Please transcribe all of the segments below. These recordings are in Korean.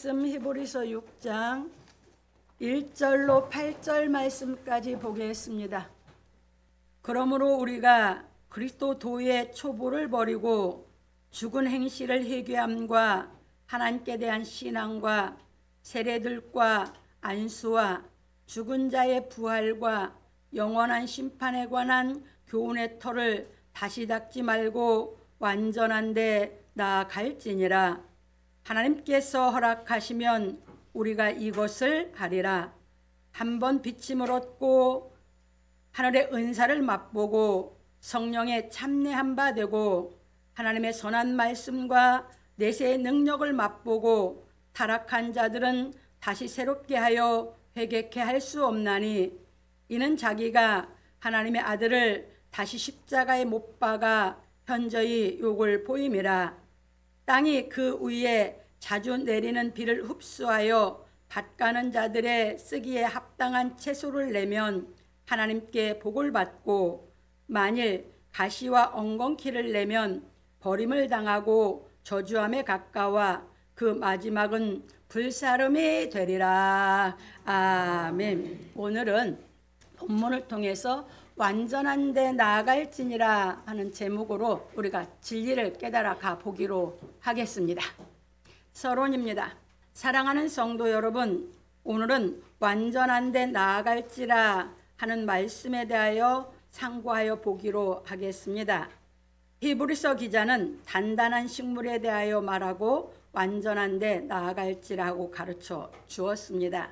말씀 히브리서 6장 1절로 8절 말씀까지 보겠습니다. 그러므로 우리가 그리스도 도의 초보를 버리고 죽은 행실을 회개함과 하나님께 대한 신앙과 세례들과 안수와 죽은 자의 부활과 영원한 심판에 관한 교훈의 터를 다시 닦지 말고 완전한 데 나아갈지니라. 하나님께서 허락하시면 우리가 이것을 하리라. 한번 비침을 얻고 하늘의 은사를 맛보고 성령의 참내한 바 되고 하나님의 선한 말씀과 내세의 능력을 맛보고 타락한 자들은 다시 새롭게 하여 회개케 할 수 없나니 이는 자기가 하나님의 아들을 다시 십자가에 못 박아 현저히 욕을 보임이라. 땅이 그 위에 자주 내리는 비를 흡수하여 밭가는 자들의 쓰기에 합당한 채소를 내면 하나님께 복을 받고, 만일 가시와 엉겅퀴를 내면 버림을 당하고 저주함에 가까워 그 마지막은 불사름이 되리라. 아멘. 오늘은 본문을 통해서 완전한 데 나아갈지니라 하는 제목으로 우리가 진리를 깨달아 가보기로 하겠습니다. 서론입니다. 사랑하는 성도 여러분, 오늘은 완전한 데 나아갈지라 하는 말씀에 대하여 상고하여 보기로 하겠습니다. 히브리서 기자는 단단한 식물에 대하여 말하고 완전한 데 나아갈지라고 가르쳐 주었습니다.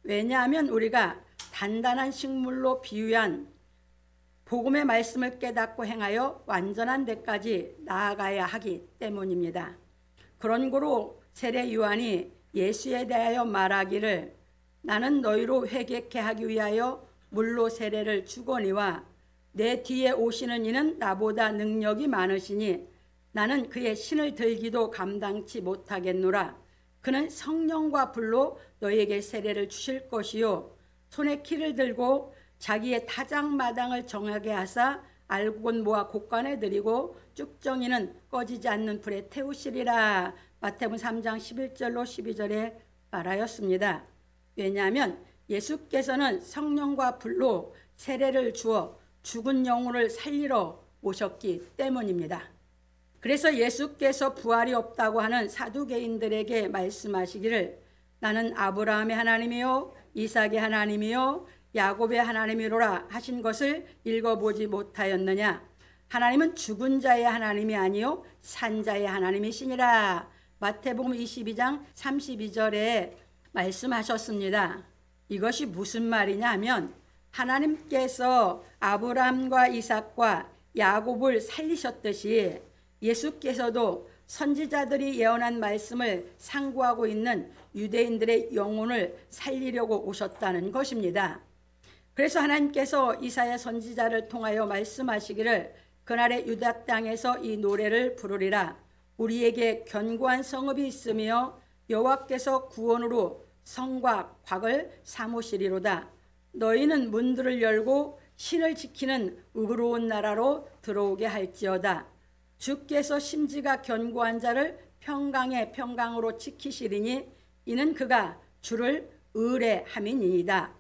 왜냐하면 우리가 단단한 식물로 비유한 복음의 말씀을 깨닫고 행하여 완전한 데까지 나아가야 하기 때문입니다. 그런 고로 세례 요한이 예수에 대하여 말하기를, 나는 너희로 회개케 하기 위하여 물로 세례를 주거니와 내 뒤에 오시는 이는 나보다 능력이 많으시니 나는 그의 신을 들기도 감당치 못하겠노라. 그는 성령과 불로 너희에게 세례를 주실 것이요 손에 키를 들고 자기의 타작마당을 정하게 하사 알곡은 모아 곡간에 들이고 쭉정이는 꺼지지 않는 불에 태우시리라. 마태복음 3장 11절로 12절에 말하였습니다. 왜냐하면 예수께서는 성령과 불로 세례를 주어 죽은 영혼을 살리러 오셨기 때문입니다. 그래서 예수께서 부활이 없다고 하는 사두개인들에게 말씀하시기를, 나는 아브라함의 하나님이요 이삭의 하나님이요 야곱의 하나님이로라 하신 것을 읽어보지 못하였느냐. 하나님은 죽은 자의 하나님이 아니요 산 자의 하나님이시니라. 마태복음 22장 32절에 말씀하셨습니다. 이것이 무슨 말이냐 하면, 하나님께서 아브라함과 이삭과 야곱을 살리셨듯이 예수께서도 선지자들이 예언한 말씀을 상고하고 있는 유대인들의 영혼을 살리려고 오셨다는 것입니다. 그래서 하나님께서 이사야 선지자를 통하여 말씀하시기를, 그날에 유다 땅에서 이 노래를 부르리라. 우리에게 견고한 성읍이 있으며 여호와께서 구원으로 성과 곽을 삼으시리로다. 너희는 문들을 열고 신을 지키는 의로운 나라로 들어오게 할지어다. 주께서 심지가 견고한 자를 평강의 평강으로 지키시리니 이는 그가 주를 의뢰함이니이다.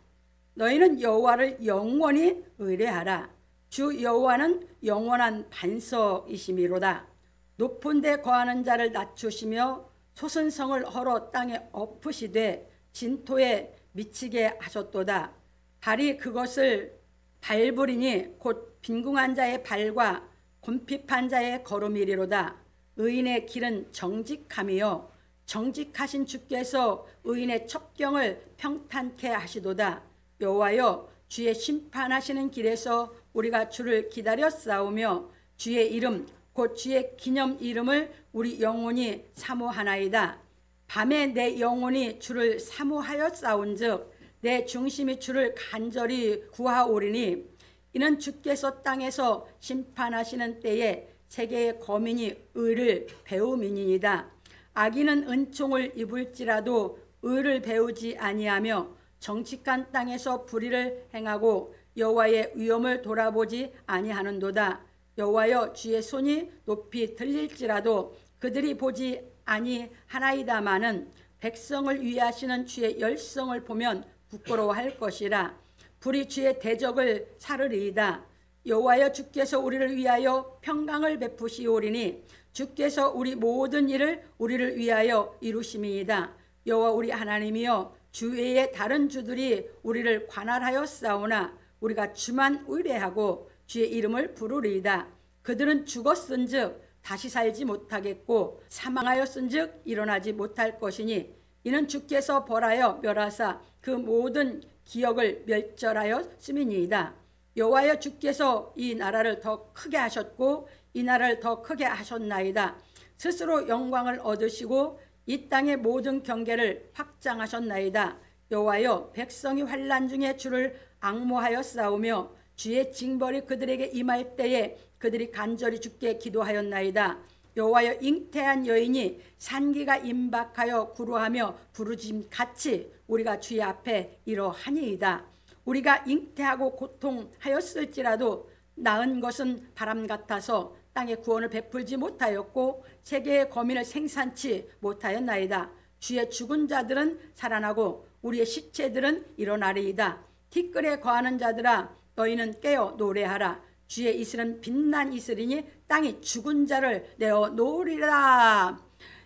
너희는 여호와를 영원히 의뢰하라. 주 여호와는 영원한 반석이시미로다. 높은 데 거하는 자를 낮추시며 솟은 성을 헐어 땅에 엎으시되 진토에 미치게 하셨도다. 발이 그것을 밟으리니 곧 빈궁한 자의 발과 곤핍한 자의 걸음이리로다. 의인의 길은 정직함이요 정직하신 주께서 의인의 첩경을 평탄케 하시도다. 여호와여, 주의 심판하시는 길에서 우리가 주를 기다려 싸우며 주의 이름 곧 주의 기념 이름을 우리 영혼이 사모하나이다. 밤에 내 영혼이 주를 사모하여 싸운즉 내 중심이 주를 간절히 구하오리니 이는 주께서 땅에서 심판하시는 때에 세계의 거민이 의를 배움이니이다. 악인은 은총을 입을지라도 의를 배우지 아니하며 정직한 땅에서 불의를 행하고 여호와의 위엄을 돌아보지 아니하는도다. 여호와여, 주의 손이 높이 들릴지라도 그들이 보지 아니하나이다마는 백성을 위하시는 주의 열성을 보면 부끄러워할 것이라. 불이 주의 대적을 사르리이다. 여호와여, 주께서 우리를 위하여 평강을 베푸시오리니 주께서 우리 모든 일을 우리를 위하여 이루심이이다. 여호와 우리 하나님이여, 주 외에 다른 주들이 우리를 관할하여 싸우나 우리가 주만 의뢰하고 주의 이름을 부르리이다. 그들은 죽었은즉 다시 살지 못하겠고 사망하였은즉 일어나지 못할 것이니 이는 주께서 벌하여 멸하사 그 모든 기억을 멸절하였음이니이다. 여호와여, 주께서 이 나라를 더 크게 하셨고 이 나라를 더 크게 하셨나이다. 스스로 영광을 얻으시고 이 땅의 모든 경계를 확장하셨나이다. 여호와여, 백성이 환난 중에 주를 앙모하여 싸우며 주의 징벌이 그들에게 임할 때에 그들이 간절히 주께 기도하였나이다. 여호와여, 잉태한 여인이 산기가 임박하여 구루하며 부르짖같이 우리가 주의 앞에 이러하니이다. 우리가 잉태하고 고통하였을지라도 낳은 것은 바람 같아서 땅에 구원을 베풀지 못하였고 세계의 거민을 생산치 못하였나이다. 주의 죽은 자들은 살아나고 우리의 시체들은 일어나리이다. 티끌에 거하는 자들아, 너희는 깨어 노래하라. 주의 이슬은 빛난 이슬이니 땅이 죽은 자를 내어 놓으리라.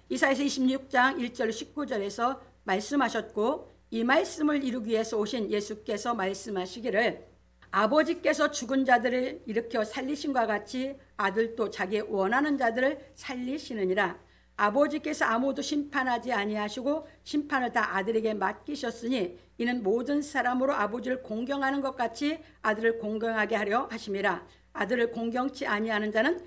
이사야서 26장 1절 19절에서 말씀하셨고, 이 말씀을 이루기 위해서 오신 예수께서 말씀하시기를 아버지께서 죽은 자들을 일으켜 살리신과 같이 아들도 자기의 원하는 자들을 살리시느니라. 아버지께서 아무도 심판하지 아니하시고 심판을 다 아들에게 맡기셨으니 이는 모든 사람으로 아버지를 공경하는 것 같이 아들을 공경하게 하려 하심이라. 아들을 공경치 아니하는 자는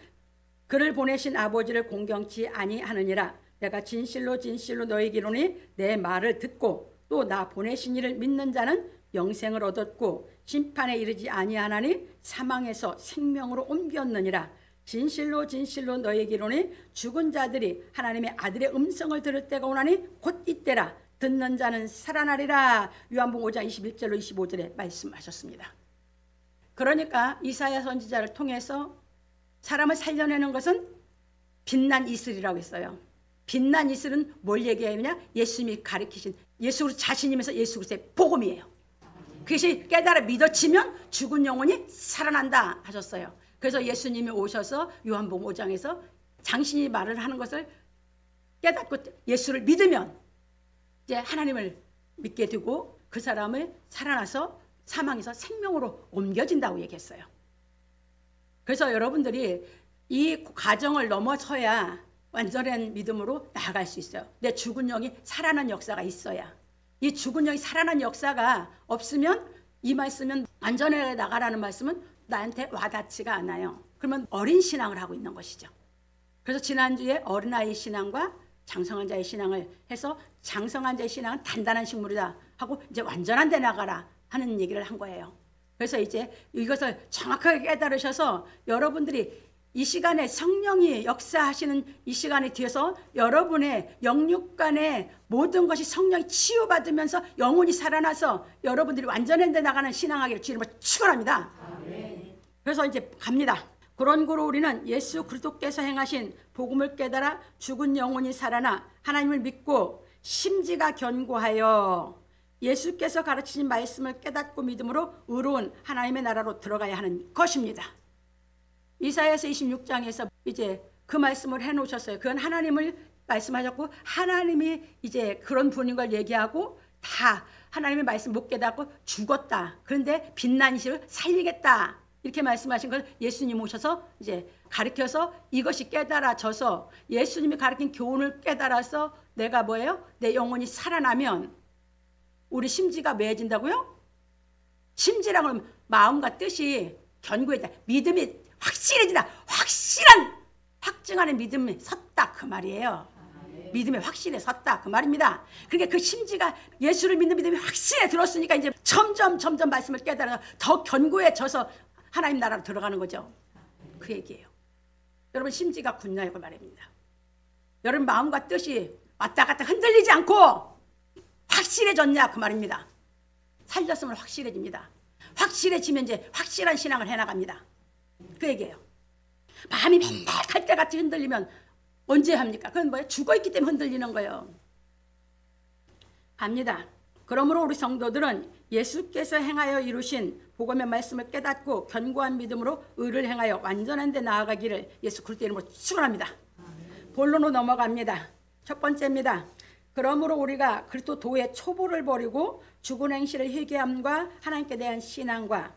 그를 보내신 아버지를 공경치 아니하느니라. 내가 진실로 진실로 너희에게 이르노니 내 말을 듣고 또 나 보내신 이를 믿는 자는 영생을 얻었고 심판에 이르지 아니하나니 사망에서 생명으로 옮겼느니라. 진실로 진실로 너희에게 이르노니 죽은 자들이 하나님의 아들의 음성을 들을 때가 오나니 곧 이때라. 듣는 자는 살아나리라. 요한복음 5장 21절로 25절에 말씀하셨습니다. 그러니까 이사야 선지자를 통해서 사람을 살려내는 것은 빛난 이슬이라고 했어요. 빛난 이슬은 뭘 얘기하느냐? 예수님이 가르치신 예수 자신이면서 예수 그리스도의 복음이에요. 그것이 깨달아 믿어지면 죽은 영혼이 살아난다 하셨어요. 그래서 예수님이 오셔서 요한복음 5장에서 당신이 말을 하는 것을 깨닫고 예수를 믿으면 이제 하나님을 믿게 되고 그 사람을 살아나서 사망에서 생명으로 옮겨진다고 얘기했어요. 그래서 여러분들이 이 과정을 넘어서야 완전한 믿음으로 나아갈 수 있어요. 내 죽은 영이 살아난 역사가 있어야. 이 죽은 영이 살아난 역사가 없으면 이 말씀은 완전해 나가라는 말씀은 나한테 와닿지가 않아요. 그러면 어린 신앙을 하고 있는 것이죠. 그래서 지난주에 어린아이 신앙과 장성한 자의 신앙을 해서 장성한 자의 신앙은 단단한 식물이다 하고 이제 완전한 데 나가라 하는 얘기를 한 거예요. 그래서 이제 이것을 정확하게 깨달으셔서 여러분들이 이 시간에 성령이 역사하시는 이 시간에 뒤에서 여러분의 영육간의 모든 것이 성령이 치유받으면서 영혼이 살아나서 여러분들이 완전한 데 나가는 신앙하기를 주님을 축원합니다. 그래서 이제 갑니다. 그런 거로 우리는 예수 그리스도께서 행하신 복음을 깨달아 죽은 영혼이 살아나 하나님을 믿고 심지가 견고하여 예수께서 가르치신 말씀을 깨닫고 믿음으로 의로운 하나님의 나라로 들어가야 하는 것입니다. 이사야서 26장에서 이제 그 말씀을 해놓으셨어요. 그건 하나님을 말씀하셨고 하나님이 이제 그런 분인 걸 얘기하고 다 하나님의 말씀 못 깨닫고 죽었다. 그런데 빛난 이슬을 살리겠다. 이렇게 말씀하신 걸 예수님 오셔서 이제 가르쳐서 이것이 깨달아져서 예수님이 가르친 교훈을 깨달아서 내가 뭐예요? 내 영혼이 살아나면 우리 심지가 매해진다고요? 심지란 건 마음과 뜻이 견고해진다. 믿음이 확실해진다. 확실한 확증하는 믿음이 섰다 그 말이에요. 믿음이 확실해 섰다 그 말입니다. 그러니까 그 심지가 예수를 믿는 믿음이 확실해 들었으니까 이제 점점 말씀을 깨달아서 더 견고해져서 하나님 나라로 들어가는 거죠. 그 얘기예요. 여러분 심지가 굳냐 그 말입니다. 여러분 마음과 뜻이 왔다 갔다 흔들리지 않고 확실해졌냐 그 말입니다. 살렸으면 확실해집니다. 확실해지면 이제 확실한 신앙을 해나갑니다. 그 얘기예요. 마음이 맨날 갈대같이 흔들리면 언제 합니까? 그건 뭐예요? 죽어있기 때문에 흔들리는 거예요. 압니다. 그러므로 우리 성도들은 예수께서 행하여 이루신 복음의 말씀을 깨닫고 견고한 믿음으로 의를 행하여 완전한 데 나아가기를 예수 그리스도 이름으로 축원합니다. 본론으로 넘어갑니다. 첫 번째입니다. 그러므로 우리가 그리스도 도의 초보를 버리고 죽은 행실을 회개함과 하나님께 대한 신앙과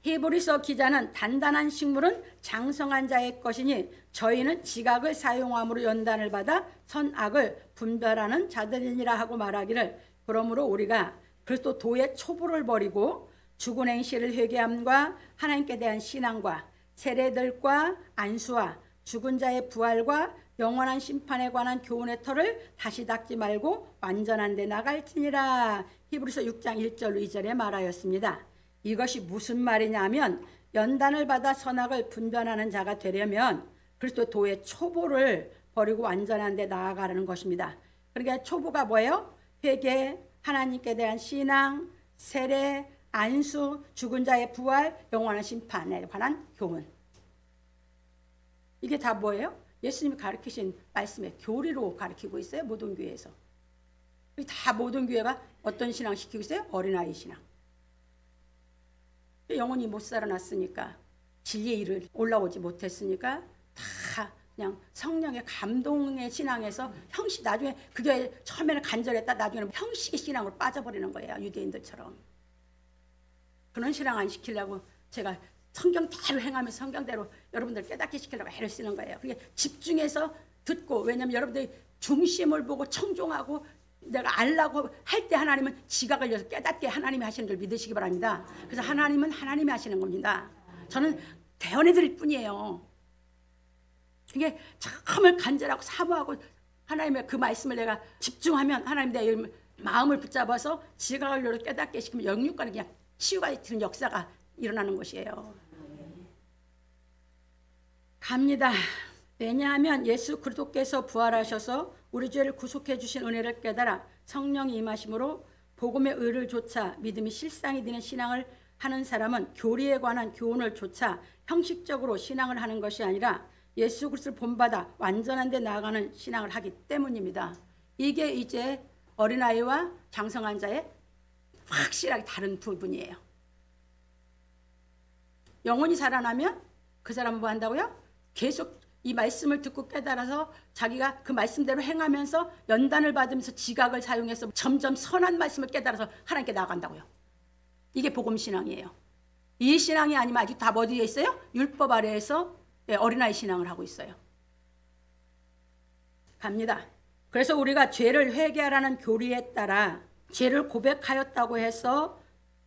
히브리서 기자는 단단한 식물은 장성한 자의 것이니 저희는 지각을 사용함으로 연단을 받아 선악을 분별하는 자들이니라 하고 말하기를 그러므로 우리가 그리스도 도의 초보를 버리고 죽은 행실을 회개함과 하나님께 대한 신앙과 세례들과 안수와 죽은 자의 부활과 영원한 심판에 관한 교훈의 털을 다시 닦지 말고 완전한 데 나갈지니라. 히브리서 6장 1절 2절에 말하였습니다. 이것이 무슨 말이냐면 연단을 받아 선악을 분별하는 자가 되려면 그리스도 도의 초보를 버리고 완전한 데 나아가라는 것입니다. 그러니까 초보가 뭐예요? 회개, 하나님께 대한 신앙, 세례, 안수, 죽은 자의 부활, 영원한 심판에 관한 교훈. 이게 다 뭐예요? 예수님이 가르치신 말씀의 교리로 가르치고 있어요. 모든 교회에서. 다 모든 교회가 어떤 신앙 시키고 있어요? 어린아이 신앙. 영혼이 못 살아났으니까 진리의 일을 올라오지 못했으니까 다 그냥 성령의 감동의 신앙에서 형식 나중에 그게 처음에는 간절했다 나중에는 형식의 신앙으로 빠져버리는 거예요. 유대인들처럼. 그런 신앙 안 시키려고 제가 성경대로 행하면서 성경대로 여러분들 깨닫게 시키려고 애를 쓰는 거예요. 그게 집중해서 듣고 왜냐하면 여러분들이 중심을 보고 청종하고 내가 알라고 할 때 하나님은 지각을 위해서 깨닫게 하나님이 하시는 줄 믿으시기 바랍니다. 그래서 하나님은 하나님이 하시는 겁니다. 저는 대언해 드릴 뿐이에요. 이게 참을 간절하고 사모하고 하나님의 그 말씀을 내가 집중하면 하나님 내 마음을 붙잡아서 지각을 위해서 깨닫게 시키면 영육간에 그냥 치유가 되는 역사가 일어나는 것이에요. 갑니다. 왜냐하면 예수 그리스도께서 부활하셔서 우리 죄를 구속해 주신 은혜를 깨달아 성령이 임하심으로 복음의 의를 조차 믿음이 실상이 되는 신앙을 하는 사람은 교리에 관한 교훈을 조차 형식적으로 신앙을 하는 것이 아니라 예수 그리스도를 본받아 완전한 데 나아가는 신앙을 하기 때문입니다. 이게 이제 어린아이와 장성한 자의 확실하게 다른 부분이에요. 영혼이 살아나면 그 사람은 뭐 한다고요? 계속 이 말씀을 듣고 깨달아서 자기가 그 말씀대로 행하면서 연단을 받으면서 지각을 사용해서 점점 선한 말씀을 깨달아서 하나님께 나아간다고요. 이게 복음신앙이에요. 이 신앙이 아니면 아직 다 어디에 있어요? 율법 아래에서 어린아이 신앙을 하고 있어요. 갑니다. 그래서 우리가 죄를 회개하라는 교리에 따라 죄를 고백하였다고 해서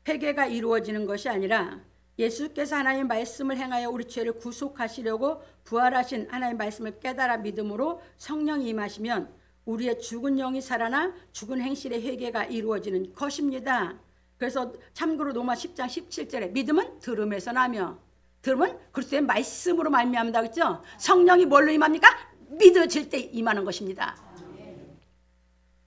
회개가 이루어지는 것이 아니라 예수께서 하나님의 말씀을 행하여 우리 죄를 구속하시려고 부활하신 하나님의 말씀을 깨달아 믿음으로 성령이 임하시면 우리의 죽은 영이 살아나 죽은 행실의 회개가 이루어지는 것입니다. 그래서 참고로 로마 10장 17절에 믿음은 들음에서 나며 들음은 그리스도의 말씀으로 말미암는다 그랬죠. 성령이 뭘로 임합니까? 믿어질 때 임하는 것입니다.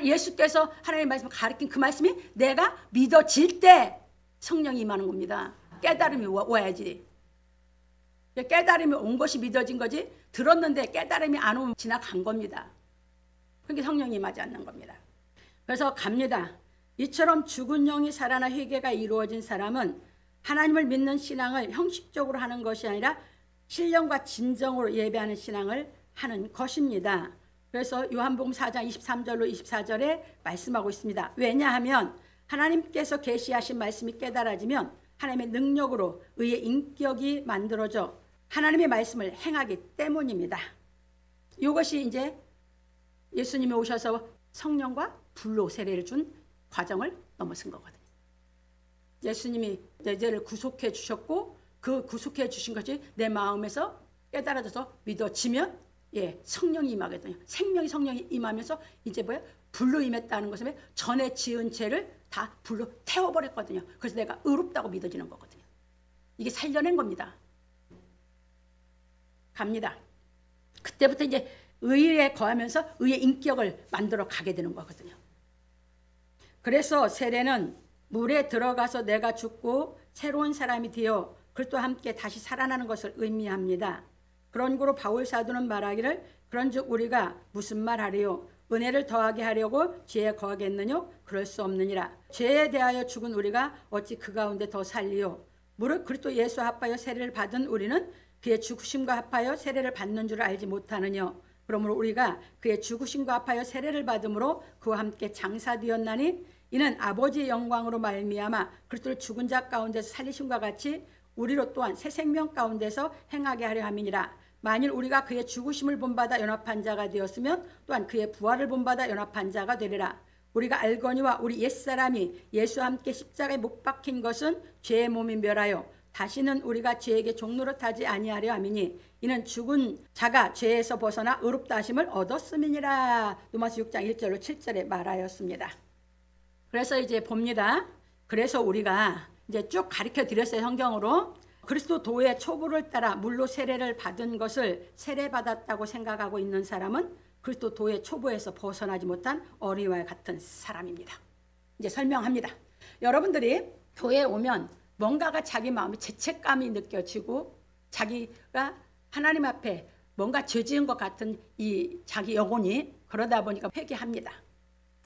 예수께서 하나님의 말씀을 가르친 그 말씀이 내가 믿어질 때 성령이 임하는 겁니다. 깨달음이 와야지. 깨달음이 온 것이 믿어진 거지 들었는데 깨달음이 안 오면 지나간 겁니다. 그게 성령이 임하지 않는 겁니다. 그래서 갑니다. 이처럼 죽은 영이 살아나 회개가 이루어진 사람은 하나님을 믿는 신앙을 형식적으로 하는 것이 아니라 신령과 진정으로 예배하는 신앙을 하는 것입니다. 그래서 요한복음 4장 23절로 24절에 말씀하고 있습니다. 왜냐하면 하나님께서 계시하신 말씀이 깨달아지면 하나님의 능력으로 의의 인격이 만들어져 하나님의 말씀을 행하기 때문입니다. 이것이 이제 예수님이 오셔서 성령과 불로 세례를 준 과정을 넘어선 거거든요. 예수님이 내 죄를 구속해 주셨고 그 구속해 주신 것이 내 마음에서 깨달아져서 믿어지면 성령이 임하거든요. 생명이 성령이 임하면서 이제 뭐야? 불로 임했다는 것은 전에 지은 죄를 다 불로 태워버렸거든요. 그래서 내가 의롭다고 믿어지는 거거든요. 이게 살려낸 겁니다. 갑니다. 그때부터 이제 의에 거하면서 의의 인격을 만들어 가게 되는 거거든요. 그래서 세례는 물에 들어가서 내가 죽고 새로운 사람이 되어 그리스도와 함께 다시 살아나는 것을 의미합니다. 그런 고로 바울 사도는 말하기를 그런즉 우리가 무슨 말하리요? 은혜를 더하게 하려고 죄에 거하겠느뇨? 그럴 수 없느니라. 죄에 대하여 죽은 우리가 어찌 그 가운데 더 살리요? 무릇 그리스도 예수 합하여 세례를 받은 우리는 그의 죽으심과 합하여 세례를 받는 줄 알지 못하느뇨? 그러므로 우리가 그의 죽으심과 합하여 세례를 받음으로 그와 함께 장사되었나니 이는 아버지의 영광으로 말미암아 그리스도를 죽은 자 가운데서 살리심과 같이 우리로 또한 새 생명 가운데서 행하게 하려 함이니라. 만일 우리가 그의 죽으심을 본받아 연합한 자가 되었으면 또한 그의 부활을 본받아 연합한 자가 되리라. 우리가 알거니와 우리 옛사람이 예수와 함께 십자가에 못 박힌 것은 죄의 몸이 멸하여 다시는 우리가 죄에게 종노릇하지 아니하려 함이니 이는 죽은 자가 죄에서 벗어나 의롭다 하심을 얻었음이니라. 로마서 6장 1절로 7절에 말하였습니다. 그래서 이제 봅니다. 그래서 우리가 이제 쭉 가르쳐 드렸어요. 성경으로. 그리스도 도의 초보를 따라 물로 세례를 받은 것을 세례받았다고 생각하고 있는 사람은 그리스도 도의 초보에서 벗어나지 못한 어린이와 같은 사람입니다. 이제 설명합니다. 여러분들이 교회에 오면 뭔가가 자기 마음에 죄책감이 느껴지고 자기가 하나님 앞에 뭔가 죄 지은 것 같은 이 자기 영혼이 그러다 보니까 회개합니다.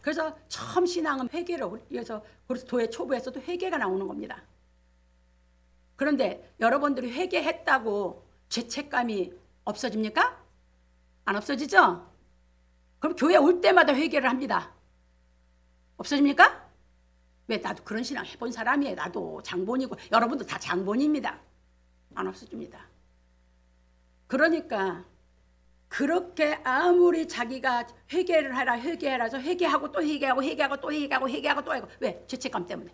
그래서 처음 신앙은 회개로, 그래서 그리스도의 초보에서도 회개가 나오는 겁니다. 그런데 여러분들이 회개했다고 죄책감이 없어집니까? 안 없어지죠? 그럼 교회 올 때마다 회개를 합니다. 없어집니까? 왜? 나도 그런 신앙 해본 사람이에요. 나도 장본이고 여러분도 다 장본입니다. 안 없어집니다. 그러니까 그렇게 아무리 자기가 회개를 하라 회개해라서 회개하고 또 회개하고 회개하고 또 회개하고 회개하고 또 하고 왜? 죄책감 때문에.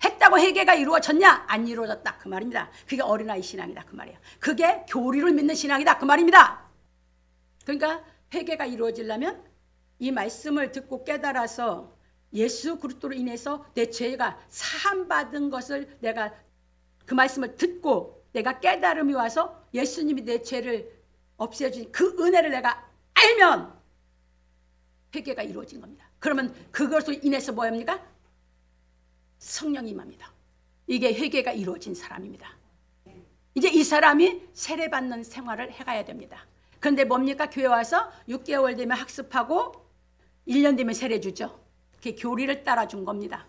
했다고 회개가 이루어졌냐? 안 이루어졌다 그 말입니다. 그게 어린아이 신앙이다 그 말이에요. 그게 교리를 믿는 신앙이다 그 말입니다. 그러니까 회개가 이루어지려면 이 말씀을 듣고 깨달아서 예수 그리스도로 인해서 내 죄가 사함받은 것을 내가 그 말씀을 듣고 내가 깨달음이 와서 예수님이 내 죄를 없애주신 그 은혜를 내가 알면 회개가 이루어진 겁니다. 그러면 그것으로 인해서 뭐합니까? 성령이 임합니다. 이게 회개가 이루어진 사람입니다. 이제 이 사람이 세례받는 생활을 해가야 됩니다. 그런데 뭡니까? 교회 와서 6개월 되면 학습하고 1년 되면 세례 주죠. 그게 교리를 따라준 겁니다.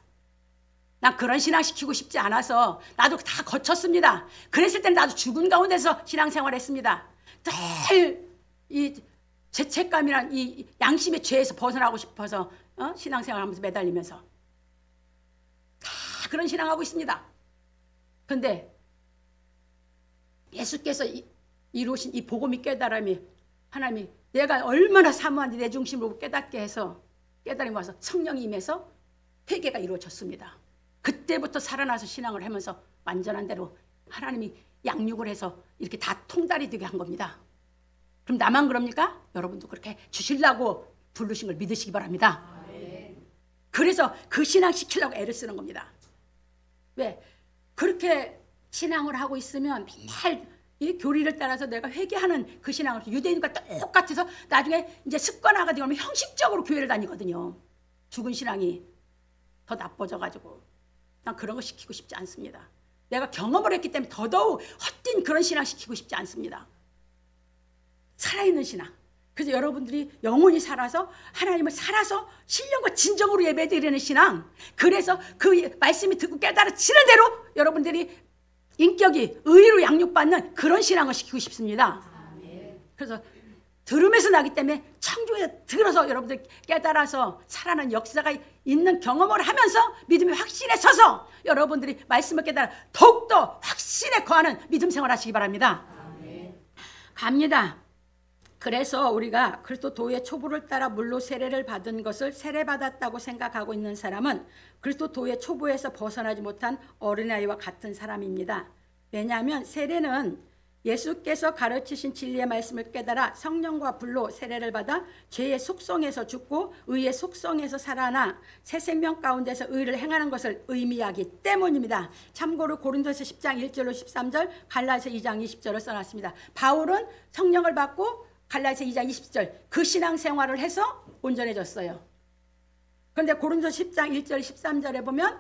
난 그런 신앙 시키고 싶지 않아서 나도 다 거쳤습니다. 그랬을 땐 나도 죽은 가운데서 신앙생활 했습니다. 늘 이 죄책감이란 이 양심의 죄에서 벗어나고 싶어서 신앙생활 하면서 매달리면서 다 그런 신앙하고 있습니다. 그런데 예수께서 이루신 이 복음이 깨달음이 하나님이 내가 얼마나 사모한지 내 중심으로 깨닫게 해서 깨달음이 와서 성령이 임해서 회개가 이루어졌습니다. 그때부터 살아나서 신앙을 하면서 완전한 대로 하나님이 양육을 해서 이렇게 다 통달이 되게 한 겁니다. 그럼 나만 그럽니까? 여러분도 그렇게 주시려고 부르신 걸 믿으시기 바랍니다. 그래서 그 신앙 시키려고 애를 쓰는 겁니다. 왜? 그렇게 신앙을 하고 있으면 맨날 이 교리를 따라서 내가 회개하는 그 신앙을 유대인과 똑같아서 나중에 이제 습관화가 되면 형식적으로 교회를 다니거든요. 죽은 신앙이 더 나빠져가지고 난 그런 거 시키고 싶지 않습니다. 내가 경험을 했기 때문에 더더욱 헛된 그런 신앙 시키고 싶지 않습니다. 살아있는 신앙. 그래서 여러분들이 영혼이 살아서 하나님을 살아서 신령과 진정으로 예배드리는 신앙. 그래서 그 말씀이 듣고 깨달아지는 대로 여러분들이 인격이 의로 양육받는 그런 신앙을 시키고 싶습니다. 그래서 들음에서 나기 때문에 창조에 들어서 여러분들 깨달아서 살아난 역사가 있는 경험을 하면서 믿음의 확신에 서서 여러분들이 말씀을 깨달아 더욱더 확신에 거하는 믿음 생활 하시기 바랍니다. 갑니다. 그래서 우리가 그리스도 도의 초보를 따라 물로 세례를 받은 것을 세례받았다고 생각하고 있는 사람은 그리스도 도의 초보에서 벗어나지 못한 어린아이와 같은 사람입니다. 왜냐하면 세례는 예수께서 가르치신 진리의 말씀을 깨달아 성령과 불로 세례를 받아 죄의 속성에서 죽고 의의 속성에서 살아나 새 생명 가운데서 의를 행하는 것을 의미하기 때문입니다. 참고로 고린도서 10장 1절로 13절, 갈라디아서 2장 20절을 써놨습니다. 바울은 성령을 받고 갈라디아서 2장 20절 그 신앙생활을 해서 온전해졌어요. 그런데 고린도서 10장 1절 13절에 보면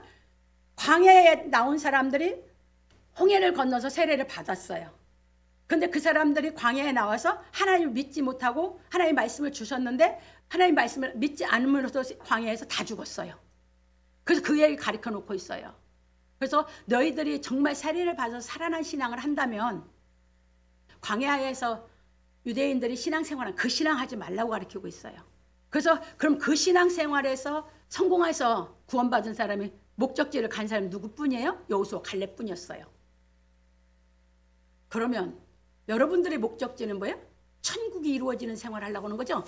광야에 나온 사람들이 홍해를 건너서 세례를 받았어요. 근데 그 사람들이 광야에 나와서 하나님을 믿지 못하고 하나님 말씀을 주셨는데 하나님 말씀을 믿지 않음으로써 광야에서 다 죽었어요. 그래서 그 얘기를 가르쳐 놓고 있어요. 그래서 너희들이 정말 세례를 받아서 살아난 신앙을 한다면 광야에서 유대인들이 신앙생활은 그 신앙하지 말라고 가르치고 있어요. 그래서 그럼 그 신앙생활에서 성공해서 구원받은 사람이 목적지를 간 사람이 누구뿐이에요? 여호수아 갈렙뿐이었어요. 그러면 여러분들의 목적지는 뭐예요? 천국이 이루어지는 생활을 하려고 하는 거죠.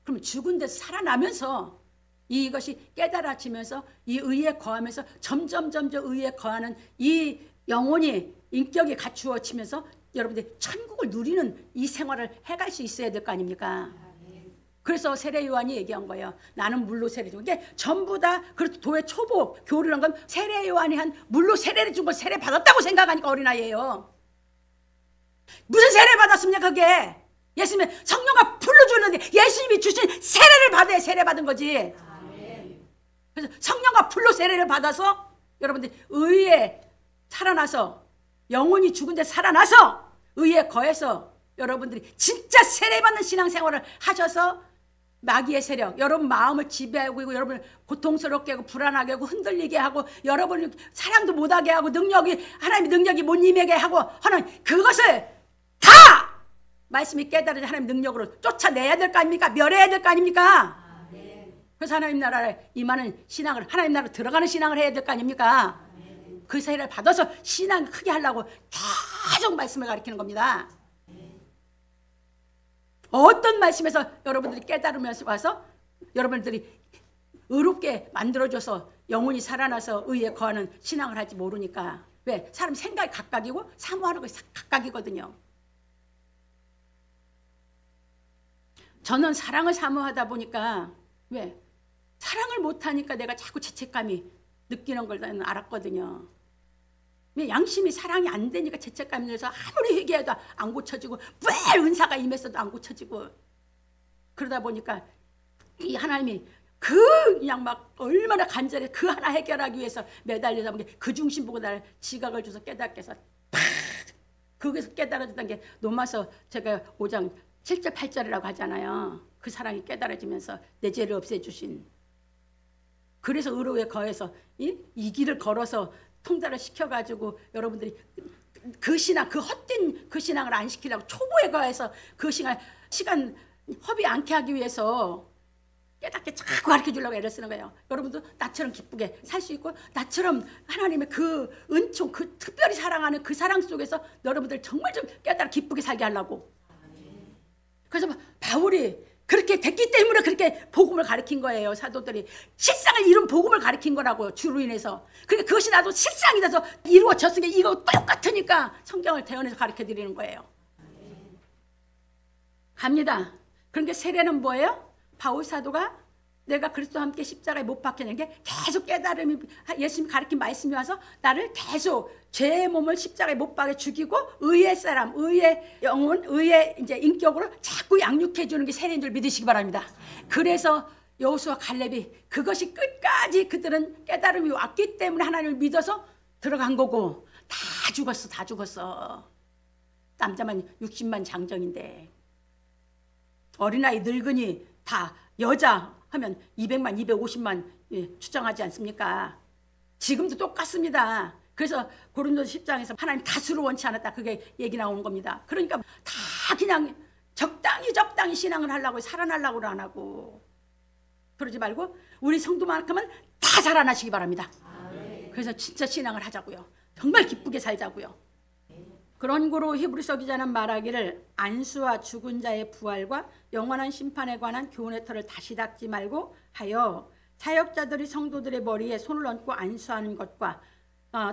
그럼 죽은 데서 살아나면서 이것이 깨달아지면서 이 의에 거하면서 점점 의에 거하는 이 영혼이 인격이 갖추어지면서 여러분들이 천국을 누리는 이 생활을 해갈 수 있어야 될 거 아닙니까? 그래서 세례 요한이 얘기한 거예요. 나는 물로 세례 준 게 전부 다 그렇게 도의 초보 교류란 건 세례 요한이 한 물로 세례를 준 걸 세례 받았다고 생각하니까 어린아이예요. 무슨 세례 받았습니까 그게? 예수님이 성령과 불로 주는데 예수님이 주신 세례를 받아야 세례 받은 거지. 그래서 성령과 불로 세례를 받아서 여러분들 의에 살아나서 영혼이 죽은 데 살아나서 의에 거해서 여러분들이 진짜 세례받는 신앙생활을 하셔서 마귀의 세력, 여러분 마음을 지배하고 여러분을 고통스럽게 하고 불안하게 하고 흔들리게 하고 여러분을 사랑도 못하게 하고 하나님의 능력이 못 임하게 하고 하는 그것을 다 말씀이 깨달은 하나님의 능력으로 쫓아내야 될 거 아닙니까? 멸해야 될 거 아닙니까? 그래서 하나님 나라에 임하는 신앙을 하나님 나라로 들어가는 신앙을 해야 될 거 아닙니까? 그 세례를 받아서 신앙을 크게 하려고 계속 말씀을 가르치는 겁니다. 어떤 말씀에서 여러분들이 깨달으면서 와서 여러분들이 의롭게 만들어줘서 영혼이 살아나서 의에 거하는 신앙을 할지 모르니까. 왜? 사람 생각이 각각이고 사모하는 것이 각각이거든요. 저는 사랑을 사모하다 보니까 왜? 사랑을 못하니까 내가 자꾸 죄책감이 느끼는 걸 나는 알았거든요. 왜? 양심이 사랑이 안 되니까 죄책감이 들어서 아무리 회개해도 안 고쳐지고 왜 은사가 임했어도 안 고쳐지고 그러다 보니까 이 하나님이 그냥 막 얼마나 간절히 그 하나 해결하기 위해서 매달리다 보니 그 중심 보고 나를 지각을 줘서 깨닫게 해서 팍 거기서 깨달아졌던 게 로마서 제가 5장 7절 8절이라고 하잖아요. 그 사랑이 깨달아지면서 내 죄를 없애주신. 그래서 의로에 거해서 이 길을 걸어서 통달을 시켜가지고 여러분들이 그 신앙, 그 헛된 그 신앙을 안 시키려고 초보에 거해서 그 시간 허비 않게 하기 위해서 깨닫게 자꾸 가르쳐 주려고 애를 쓰는 거예요. 여러분도 나처럼 기쁘게 살 수 있고 나처럼 하나님의 그 은총, 그 특별히 사랑하는 그 사랑 속에서 여러분들 정말 좀 깨달아 기쁘게 살게 하려고. 그래서 바울이 그렇게 됐기 때문에 그렇게 복음을 가르친 거예요. 사도들이 실상을 이룬 복음을 가르친 거라고 주로 인해서. 그러니까 그것이 나도 실상이 돼서 이루어졌으니까 이거 똑같으니까 성경을 대언해서 가르쳐 드리는 거예요. 갑니다. 그러니까 세례는 뭐예요? 바울 사도가 내가 그리스도와 함께 십자가에 못 박혀낸 게 계속 깨달음이 예수님 가르친 말씀이 와서 나를 계속 죄의 몸을 십자가에 못 박아 죽이고 의의 사람, 의의 영혼, 의의 이제 인격으로 자꾸 양육해 주는 게 세례인 줄 믿으시기 바랍니다. 그래서 여호수아 갈렙이 그것이 끝까지 그들은 깨달음이 왔기 때문에 하나님을 믿어서 들어간 거고 다 죽었어, 다 죽었어. 남자만 60만 장정인데 어린아이 늙은이 다 여자 하면 200만, 250만 추정하지 않습니까? 지금도 똑같습니다. 그래서 고린도서 10장에서 하나님 다수를 원치 않았다. 그게 얘기 나오는 겁니다. 그러니까 다 그냥 적당히 신앙을 하려고 살아나려고 안 하고 그러지 말고 우리 성도만큼은 다 살아나시기 바랍니다. 그래서 진짜 신앙을 하자고요. 정말 기쁘게 살자고요. 그런 고로 히브리서 기자는 말하기를 안수와 죽은 자의 부활과 영원한 심판에 관한 교훈의 털을 다시 닦지 말고 하여 사역자들이 성도들의 머리에 손을 얹고 안수하는 것과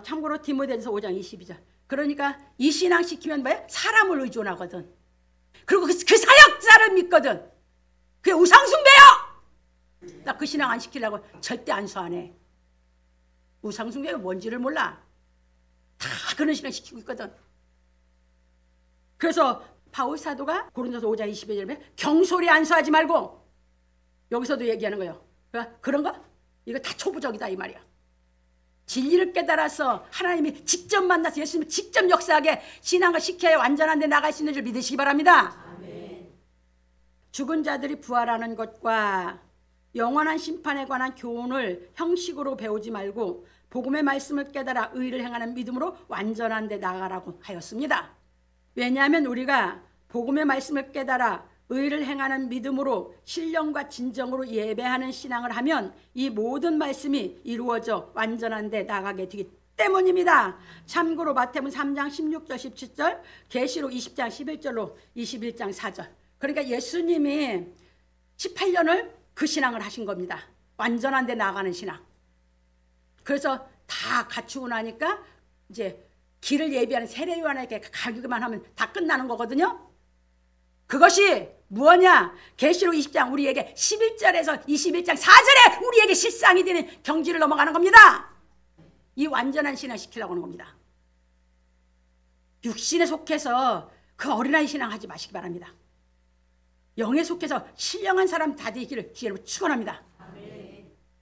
참고로 디모데전서 5장 22절. 그러니까 이 신앙 시키면 뭐예요? 사람을 의존하거든. 그리고 그 사역자를 믿거든. 그게 우상숭배요. 나 그 신앙 안 시키려고 절대 안수 안 해. 우상숭배가 뭔지를 몰라. 다 그런 신앙 시키고 있거든. 그래서 바울 사도가 고린도서 5장 22절에 경솔히 안수하지 말고 여기서도 얘기하는 거예요. 그런 거? 이거 다 초보적이다 이 말이야. 진리를 깨달아서 하나님이 직접 만나서 예수님이 직접 역사하게 신앙을 시켜야 완전한 데 나갈 수 있는 줄 믿으시기 바랍니다. 아멘. 죽은 자들이 부활하는 것과 영원한 심판에 관한 교훈을 형식으로 배우지 말고 복음의 말씀을 깨달아 의를 행하는 믿음으로 완전한 데 나가라고 하였습니다. 왜냐하면 우리가 복음의 말씀을 깨달아 의를 행하는 믿음으로 신령과 진정으로 예배하는 신앙을 하면 이 모든 말씀이 이루어져 완전한 데 나가게 되기 때문입니다. 참고로 마태복음 3장 16절 17절, 계시록 20장 11절로 21장 4절. 그러니까 예수님이 18년을 그 신앙을 하신 겁니다. 완전한 데 나가는 신앙. 그래서 다 갖추고 나니까 이제 길을 예비하는 세례 요한에게 가기만 하면 다 끝나는 거거든요. 그것이 무엇냐? 계시록 20장 우리에게 11절에서 21장 4절에 우리에게 실상이 되는 경지를 넘어가는 겁니다. 이 완전한 신앙 시키려고 하는 겁니다. 육신에 속해서 그 어린아이 신앙 하지 마시기 바랍니다. 영에 속해서 신령한 사람 다 되기를 주의로 축원합니다.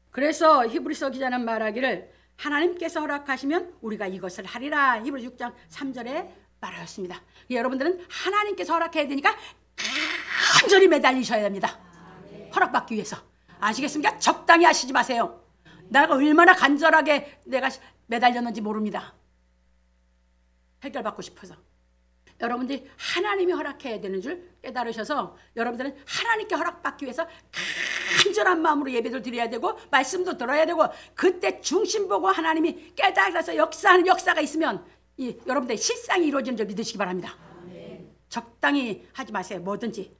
그래서 히브리서 기자는 말하기를 하나님께서 허락하시면 우리가 이것을 하리라. 히브리 6장 3절에 말하였습니다. 여러분들은 하나님께서 허락해야 되니까 간절히 매달리셔야 됩니다. 허락받기 위해서. 아시겠습니까? 적당히 하시지 마세요. 내가 얼마나 간절하게 내가 매달렸는지 모릅니다. 해결받고 싶어서. 여러분들이 하나님이 허락해야 되는 줄 깨달으셔서 여러분들은 하나님께 허락받기 위해서 간절한 마음으로 예배도 드려야 되고 말씀도 들어야 되고 그때 중심 보고 하나님이 깨달아서 역사하는 역사가 있으면 여러분들의 실상이 이루어지는 줄 믿으시기 바랍니다. 적당히 하지 마세요. 뭐든지.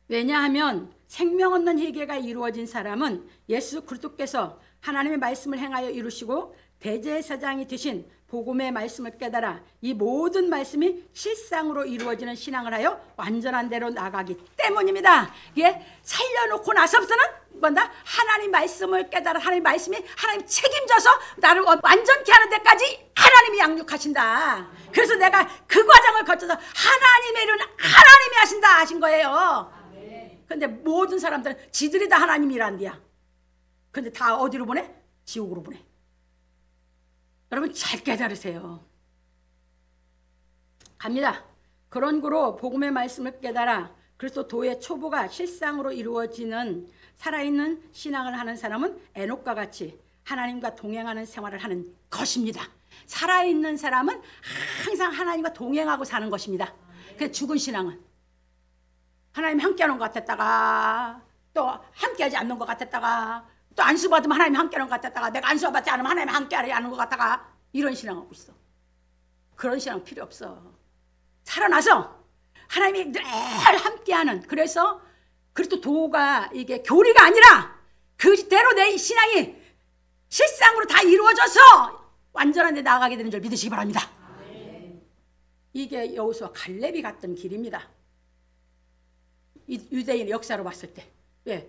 왜냐하면 생명 없는 회개가 이루어진 사람은 예수 그리스도께서 하나님의 말씀을 행하여 이루시고 대제사장이 되신 복음의 말씀을 깨달아 이 모든 말씀이 실상으로 이루어지는 신앙을 하여 완전한 대로 나가기 때문입니다. 이게 살려놓고 나서부터는 뭔가 하나님 말씀을 깨달아 하나님 말씀이 하나님 책임져서 나를 완전케 하는 데까지 하나님이 양육하신다. 그래서 내가 그 과정을 거쳐서 하나님의 일은 하나님이 하신다 하신 거예요. 근데 모든 사람들은 지들이 다 하나님이 일한대야. 근데 다 어디로 보내? 지옥으로 보내. 여러분 잘 깨달으세요. 갑니다. 그런 거로 복음의 말씀을 깨달아 그리스도 도의 초보가 실상으로 이루어지는 살아있는 신앙을 하는 사람은 에녹과 같이 하나님과 동행하는 생활을 하는 것입니다. 살아있는 사람은 항상 하나님과 동행하고 사는 것입니다. 그래서 죽은 신앙은 하나님 함께하는 것 같았다가 또 함께하지 않는 것 같았다가 또 안수받으면 하나님 함께하는 것 같았다가 내가 안수받지 않으면 하나님 함께하지 않는 것 같다가 이런 신앙하고 있어. 그런 신앙 필요 없어. 살아나서 하나님이 늘 함께하는 그래서 그리스도 도가 이게 교리가 아니라 그대로 내 신앙이 실상으로 다 이루어져서 완전한 데 나아가게 되는 줄 믿으시기 바랍니다. 이게 여호수아 갈렙이 갔던 길입니다. 유대인의 역사로 봤을 때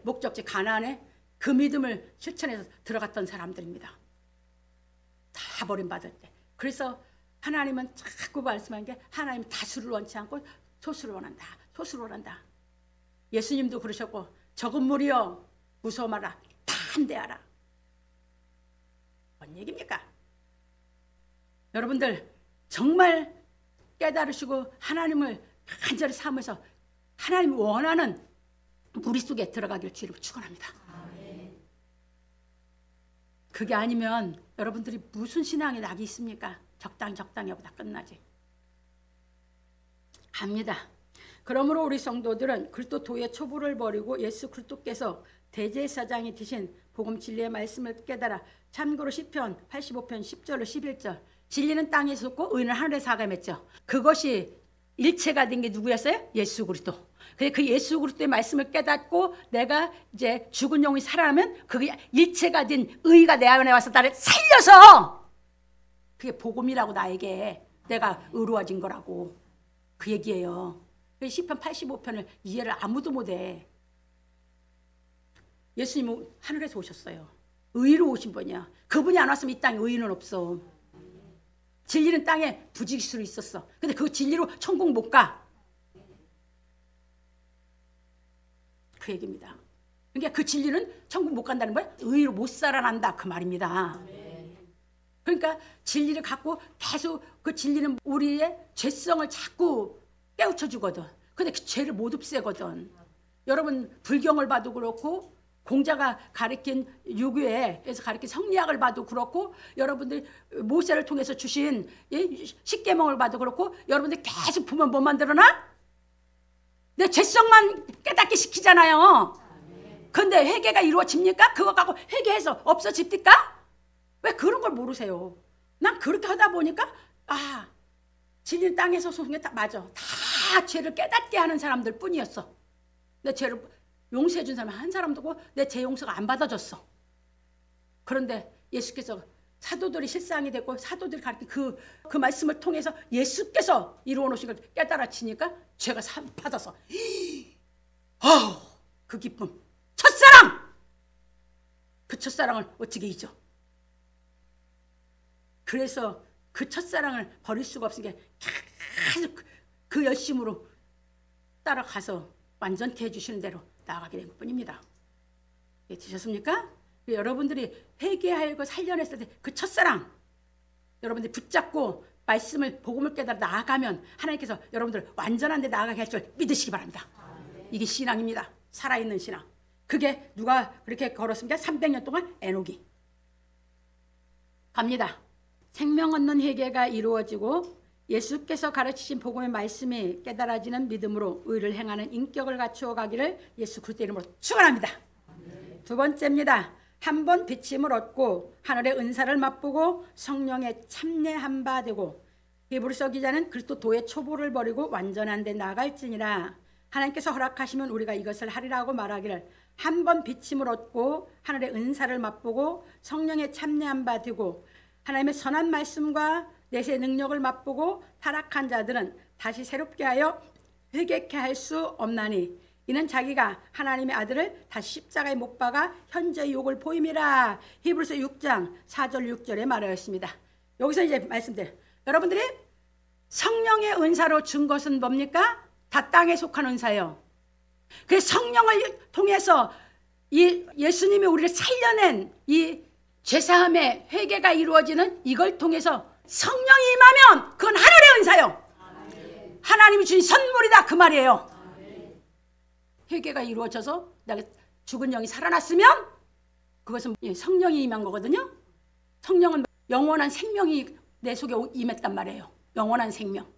목적지 가나안에 그 믿음을 실천해서 들어갔던 사람들입니다. 다 버림받을 때. 그래서 하나님은 자꾸 말씀하는 게 하나님은 다수를 원치 않고 소수를 원한다. 소수를 원한다. 예수님도 그러셨고 적은 무리여 무서워 마라. 담대하라. 뭔 얘기입니까? 여러분들 정말 깨달으시고 하나님을 간절히 삼으면서 하나님이 원하는 무리 속에 들어가길 주로 축원합니다. 그게 아니면 여러분들이 무슨 신앙의 낙이 있습니까? 적당히 하고 다 끝나지. 갑니다. 그러므로 우리 성도들은 그리스도 도의 초보를 버리고 예수 그리스도께서 대제사장이 되신 복음 진리의 말씀을 깨달아 참고로 시편 85편 10절로 11절 진리는 땅에서 솟고 의는 하늘에서 하감했죠. 그것이 일체가 된 게 누구였어요? 예수 그리스도. 그 예수 그리스도의 말씀을 깨닫고 내가 이제 죽은 영이 살아나면 그게 일체가 된 의가 내 안에 와서 나를 살려서 그게 복음이라고 나에게 내가 의로워진 거라고 그 얘기예요. 시편 85편을 이해를 아무도 못해. 예수님은 하늘에서 오셨어요. 의로 오신 분이야. 그분이 안 왔으면 이 땅에 의인은 없어. 진리는 땅에 부지길 수 있었어. 근데 그 진리로 천국 못 가. 그 얘기입니다. 그러니까 그 진리는 천국 못 간다는 거야. 의로 못 살아난다 그 말입니다. 그러니까 진리를 갖고 계속 그 진리는 우리의 죄성을 자꾸 깨우쳐주거든. 근데 그 죄를 못 없애거든. 여러분 불경을 봐도 그렇고 공자가 가르친 유교에서 가르친 성리학을 봐도 그렇고 여러분들이 모세를 통해서 주신 십계명을 봐도 그렇고 여러분들 계속 보면 뭐 만들어놔? 내 죄성만 깨닫게 시키잖아요. 근데 회개가 이루어집니까? 그거 갖고 회개해서 없어집니까? 왜 그런 걸 모르세요? 난 그렇게 하다 보니까 진리는 땅에서 소송에 다 맞아. 다 죄를 깨닫게 하는 사람들 뿐이었어. 내 죄를 용서해 준 사람 한 사람도 없고 내 죄 용서가 안 받아졌어. 그런데 예수께서 사도들이 실상이 됐고 사도들이 가르친 그 말씀을 통해서 예수께서 이루어 놓으신 걸 깨달아지니까 죄가 받아서 그 기쁨. 첫사랑! 그 첫사랑을 어떻게 잊어? 그래서 그 첫사랑을 버릴 수가 없으니까 계속 그 열심으로 따라가서 완전케 해주시는 대로 나아가게 된 것뿐입니다. 되셨습니까? 여러분들이 회개하고 살려냈을 때 그 첫사랑 여러분들이 붙잡고 말씀을 복음을 깨달아 나아가면 하나님께서 여러분들 완전한 데 나아가게 할 줄 믿으시기 바랍니다. 이게 신앙입니다. 살아있는 신앙. 그게 누가 그렇게 걸었습니까? 300년 동안 에녹이. 갑니다. 생명 얻는 회개가 이루어지고 예수께서 가르치신 복음의 말씀이 깨달아지는 믿음으로 의를 행하는 인격을 갖추어 가기를 예수 그리스도 이름으로 축원합니다. 두 번째입니다. 한 번 비침을 얻고 하늘의 은사를 맛보고 성령에 참여한 바 되고 히브리서 기자는 그리스도 도의 초보를 버리고 완전한 데 나아갈지니라. 하나님께서 허락하시면 우리가 이것을 하리라고 말하기를 한 번 비침을 얻고 하늘의 은사를 맛보고 성령에 참여한 바 되고 하나님의 선한 말씀과 내세 능력을 맛보고 타락한 자들은 다시 새롭게 하여 회개케 할 수 없나니 이는 자기가 하나님의 아들을 다시 십자가에 못 박아 현재의 욕을 보임이라. 히브리서 6장 4절 6절에 말하였습니다. 여기서 이제 말씀드려요. 여러분들이 성령의 은사로 준 것은 뭡니까? 다 땅에 속한 은사예요. 그 성령을 통해서 이 예수님이 우리를 살려낸 이 죄사함의 회개가 이루어지는 이걸 통해서 성령이 임하면 그건 하늘의 은사요. 하나님이 주신 선물이다 그 말이에요. 회개가 이루어져서 내가 죽은 영이 살아났으면 그것은 성령이 임한 거거든요. 성령은 영원한 생명이 내 속에 임했단 말이에요. 영원한 생명.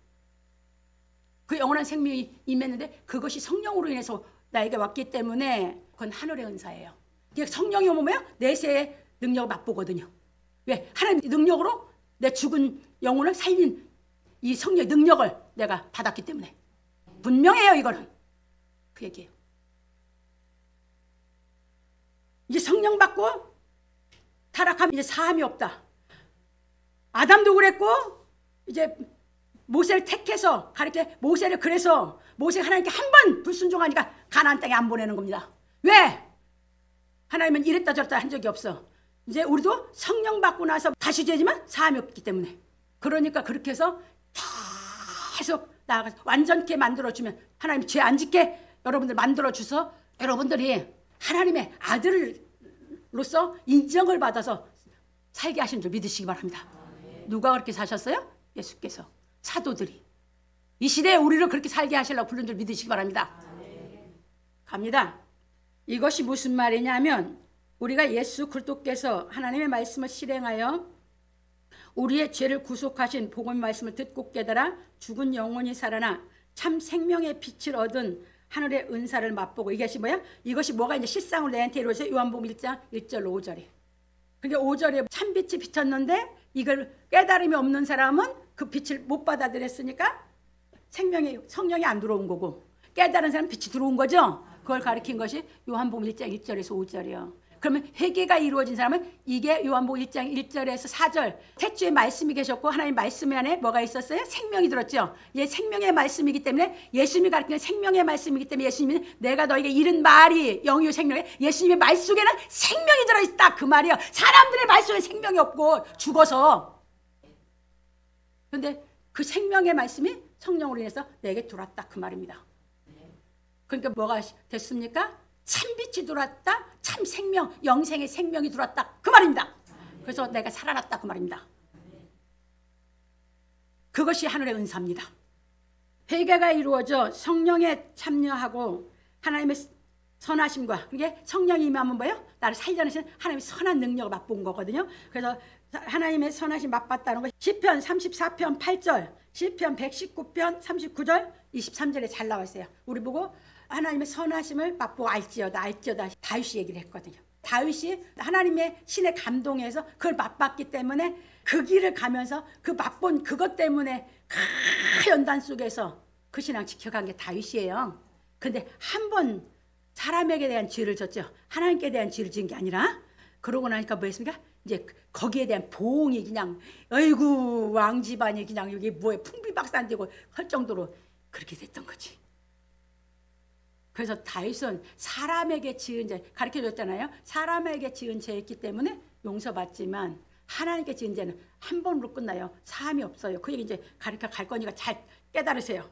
그 영원한 생명이 임했는데 그것이 성령으로 인해서 나에게 왔기 때문에 그건 하늘의 은사예요. 성령이 오면 내세의 능력을 맛보거든요. 왜? 하나님 능력으로 내 죽은 영혼을 살린 이 성령의 능력을 내가 받았기 때문에 분명해요. 이거는 그 얘기예요. 이제 성령 받고 타락하면 이제 사함이 없다. 아담도 그랬고 이제 모세를 택해서 가르쳐 모세를 그래서 모세가 하나님께 한 번 불순종하니까 가나안 땅에 안 보내는 겁니다. 왜? 하나님은 이랬다 저랬다 한 적이 없어. 이제 우리도 성령 받고 나서 다시 죄지만 사함이 없기 때문에 그러니까 그렇게 해서 계속 나아가서 완전케 만들어주면 하나님 죄 안 짓게 여러분들 만들어줘서 여러분들이 하나님의 아들로서 인정을 받아서 살게 하신 줄 믿으시기 바랍니다. 누가 그렇게 사셨어요? 예수께서. 사도들이. 이 시대에 우리를 그렇게 살게 하시려고 부른 줄 믿으시기 바랍니다. 갑니다. 이것이 무슨 말이냐면 우리가 예수 그리스도께서 하나님의 말씀을 실행하여 우리의 죄를 구속하신 복음의 말씀을 듣고 깨달아 죽은 영혼이 살아나 참 생명의 빛을 얻은 하늘의 은사를 맛보고 이것이 뭐야? 이것이 뭐가 이제 실상으로 내한테 이루어져요? 요한복음 1장 1절 5절에. 그러니까 5절에 참빛이 비쳤는데 이걸 깨달음이 없는 사람은 그 빛을 못 받아들였으니까 성령이 안 들어온 거고 깨달은 사람은 빛이 들어온 거죠. 그걸 가리킨 것이 요한복음 1장 1절에서 5절이요. 그러면 회개가 이루어진 사람은 이게 요한복음 1장 1절에서 4절 태초에 말씀이 계셨고 하나님 말씀 안에 뭐가 있었어요? 생명이 들었죠. 이게 생명의 말씀이기 때문에 예수님이 가르치는 생명의 말씀이기 때문에 예수님은 내가 너에게 이른 말이 영이요 생명에 예수님의 말 속에는 생명이 들어있다 그 말이에요. 사람들의 말 속에 생명이 없고 죽어서 그런데 그 생명의 말씀이 성령으로 인해서 내게 들어왔다 그 말입니다. 그러니까 뭐가 됐습니까? 참빛이 들어왔다. 참 생명, 영생의 생명이 들어왔다. 그 말입니다. 그래서 내가 살아났다. 그 말입니다. 그것이 하늘의 은사입니다. 회개가 이루어져 성령에 참여하고 하나님의 선하심과, 그게 성령이 임하면 뭐예요? 나를 살려내신 하나님의 선한 능력을 맛본 거거든요. 그래서 하나님의 선하심 맛봤다는 거 시편 34편 8절, 시편 119편 39절 23절에 잘 나와 있어요. 우리 보고 하나님의 선하심을 맛보고 알지어다 다윗이 얘기를 했거든요. 다윗이 하나님의 신의 감동에서 그걸 맛봤기 때문에 그 길을 가면서 그 맛본 그것 때문에 그 연단 속에서 그 신앙 지켜간 게 다윗이에요. 근데 한 번 사람에게 대한 죄를 졌죠. 하나님께 대한 죄를 지은 게 아니라, 그러고 나니까 뭐 했습니까? 이제 거기에 대한 보응이 그냥 어이구 왕집안이 그냥 여기 뭐에 풍비박산되고 할 정도로 그렇게 됐던 거지. 그래서 다윗은 사람에게 지은 죄 가르쳐줬잖아요. 사람에게 지은 죄였기 때문에 용서받지만 하나님께 지은 죄는 한 번으로 끝나요. 사함이 없어요. 그 얘기 이제 가르쳐 갈 거니까 잘 깨달으세요.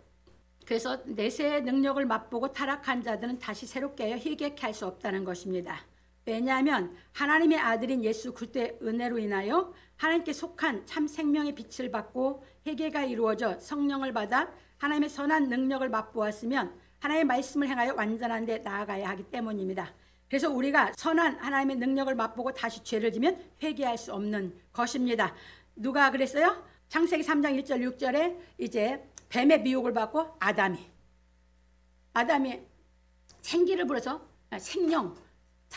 그래서 내세의 능력을 맛보고 타락한 자들은 다시 새롭게 회개케 할 수 없다는 것입니다. 왜냐하면 하나님의 아들인 예수 그리스도의 은혜로 인하여 하나님께 속한 참 생명의 빛을 받고 회개가 이루어져 성령을 받아 하나님의 선한 능력을 맛보았으면 하나님의 말씀을 행하여 완전한 데 나아가야 하기 때문입니다. 그래서 우리가 선한 하나님의 능력을 맛보고 다시 죄를 지면 회개할 수 없는 것입니다. 누가 그랬어요? 창세기 3장 1절 6절에 이제 뱀의 미혹을 받고 아담이 생기를 불어서 생령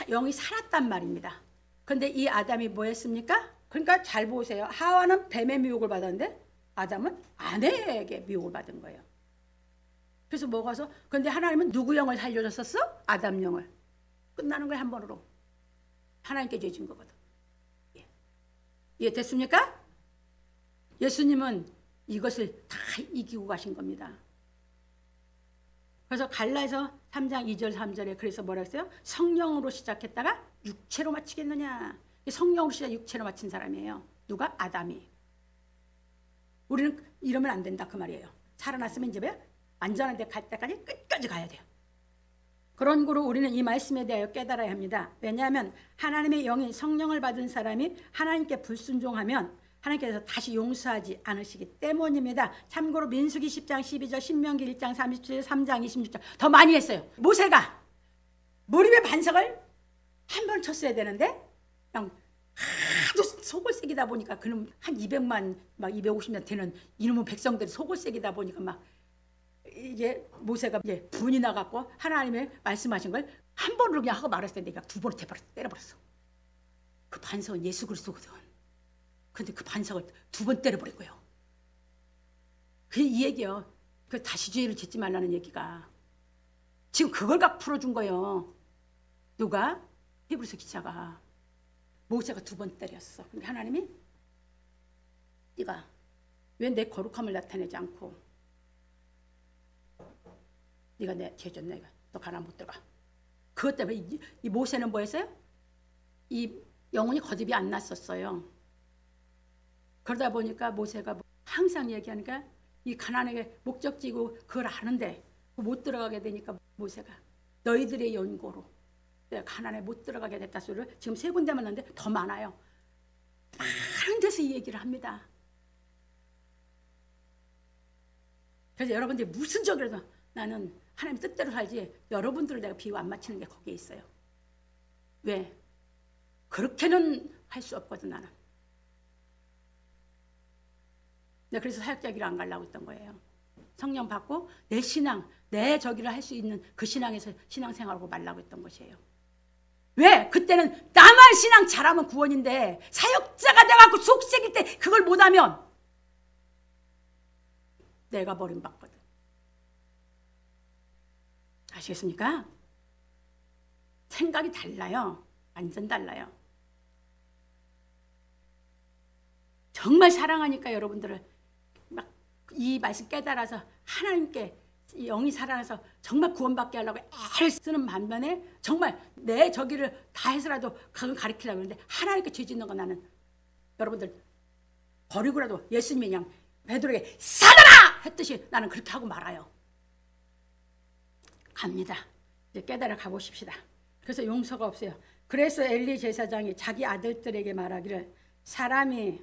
영이 살았단 말입니다. 그런데 이 아담이 뭐 했습니까? 그러니까 잘 보세요. 하와는 뱀의 미혹을 받았는데 아담은 아내에게 미혹을 받은 거예요. 그래서 먹어서, 그런데 하나님은 누구 영을 살려줬었어? 아담 영을. 끝나는 거야 한 번으로. 하나님께 죄진 거거든. 이해됐습니까? 예수님은 이것을 다 이기고 가신 겁니다. 그래서 갈라에서 3장 2절 3절에 그래서 뭐라 했어요? 성령으로 시작했다가 육체로 마치겠느냐. 성령으로 시작 육체로 마친 사람이에요. 누가? 아담이. 우리는 이러면 안 된다 그 말이에요. 살아났으면 이제 뭐야? 안전한 데 갈 때까지 끝까지 가야 돼요. 그런 거로 우리는 이 말씀에 대하여 깨달아야 합니다. 왜냐하면 하나님의 영인 성령을 받은 사람이 하나님께 불순종하면 하나님께서 다시 용서하지 않으시기 때문입니다. 참고로 민수기 10장 12절, 신명기 1장 37절, 3장 26절 더 많이 했어요. 모세가 무릎에 반석을 한 번 쳤어야 되는데 그냥 하도 속을 새기다 보니까 그놈 한 200만 막 250년 되는 이놈의 백성들이 속을 새기다 보니까 막 이게 모세가 이제 분이 나갖고 하나님의 말씀하신 걸 한 번으로 그냥 하고 말았을 텐데 두 번을 때려버렸어. 그 반석은 예수 그리스도거든. 근데 그 반석을 두 번 때려버린 거예요. 그게 이 얘기예요. 그 다시 죄를 짓지 말라는 얘기가. 지금 그걸 각 풀어준 거예요. 누가? 히브리서 기자가. 모세가 두 번 때렸어. 근데 하나님이 네가 왜 내 거룩함을 나타내지 않고 네가 내 죄 졌네. 너 가나안 못 들어가. 그것 때문에 이 모세는 뭐 했어요? 이 영혼이 거듭이 안 났었어요. 그러다 보니까 모세가 항상 얘기하니까 이 가나안의 목적지고 그걸 아는데 못 들어가게 되니까 모세가 너희들의 연고로 내가 가나안에 못 들어가게 됐다 소리를 지금 3군데만 했는데 더 많아요. 많은 데서 이 얘기를 합니다. 그래서 여러분들이 무슨 적이라도 나는 하나님 뜻대로 살지 여러분들을 내가 비유 안 맞추는 게 거기에 있어요. 왜? 그렇게는 할 수 없거든 나는. 내가 그래서 사역자 길을 안 가려고 했던 거예요. 성령 받고 내 신앙, 내 저기를 할 수 있는 그 신앙에서 신앙생활하고 말라고 했던 것이에요. 왜? 그때는 나만 신앙 잘하면 구원인데 사역자가 돼갖고 속색일 때 그걸 못하면 내가 버림받거든. 아시겠습니까? 생각이 달라요. 완전 달라요. 정말 사랑하니까 여러분들을 막 이 말씀 깨달아서 하나님께 영이 살아나서 정말 구원받게 하려고 애를 쓰는 반면에 정말 내 저기를 다 해서라도 그걸 가르치려고 하는데 하나님께 죄 짓는 거 나는 여러분들 버리고라도 예수님이 그냥 베드로에게 사단아! 했듯이 나는 그렇게 하고 말아요. 갑니다. 이제 깨달아 가보십시다. 그래서 용서가 없어요. 그래서 엘리 제사장이 자기 아들들에게 말하기를 사람이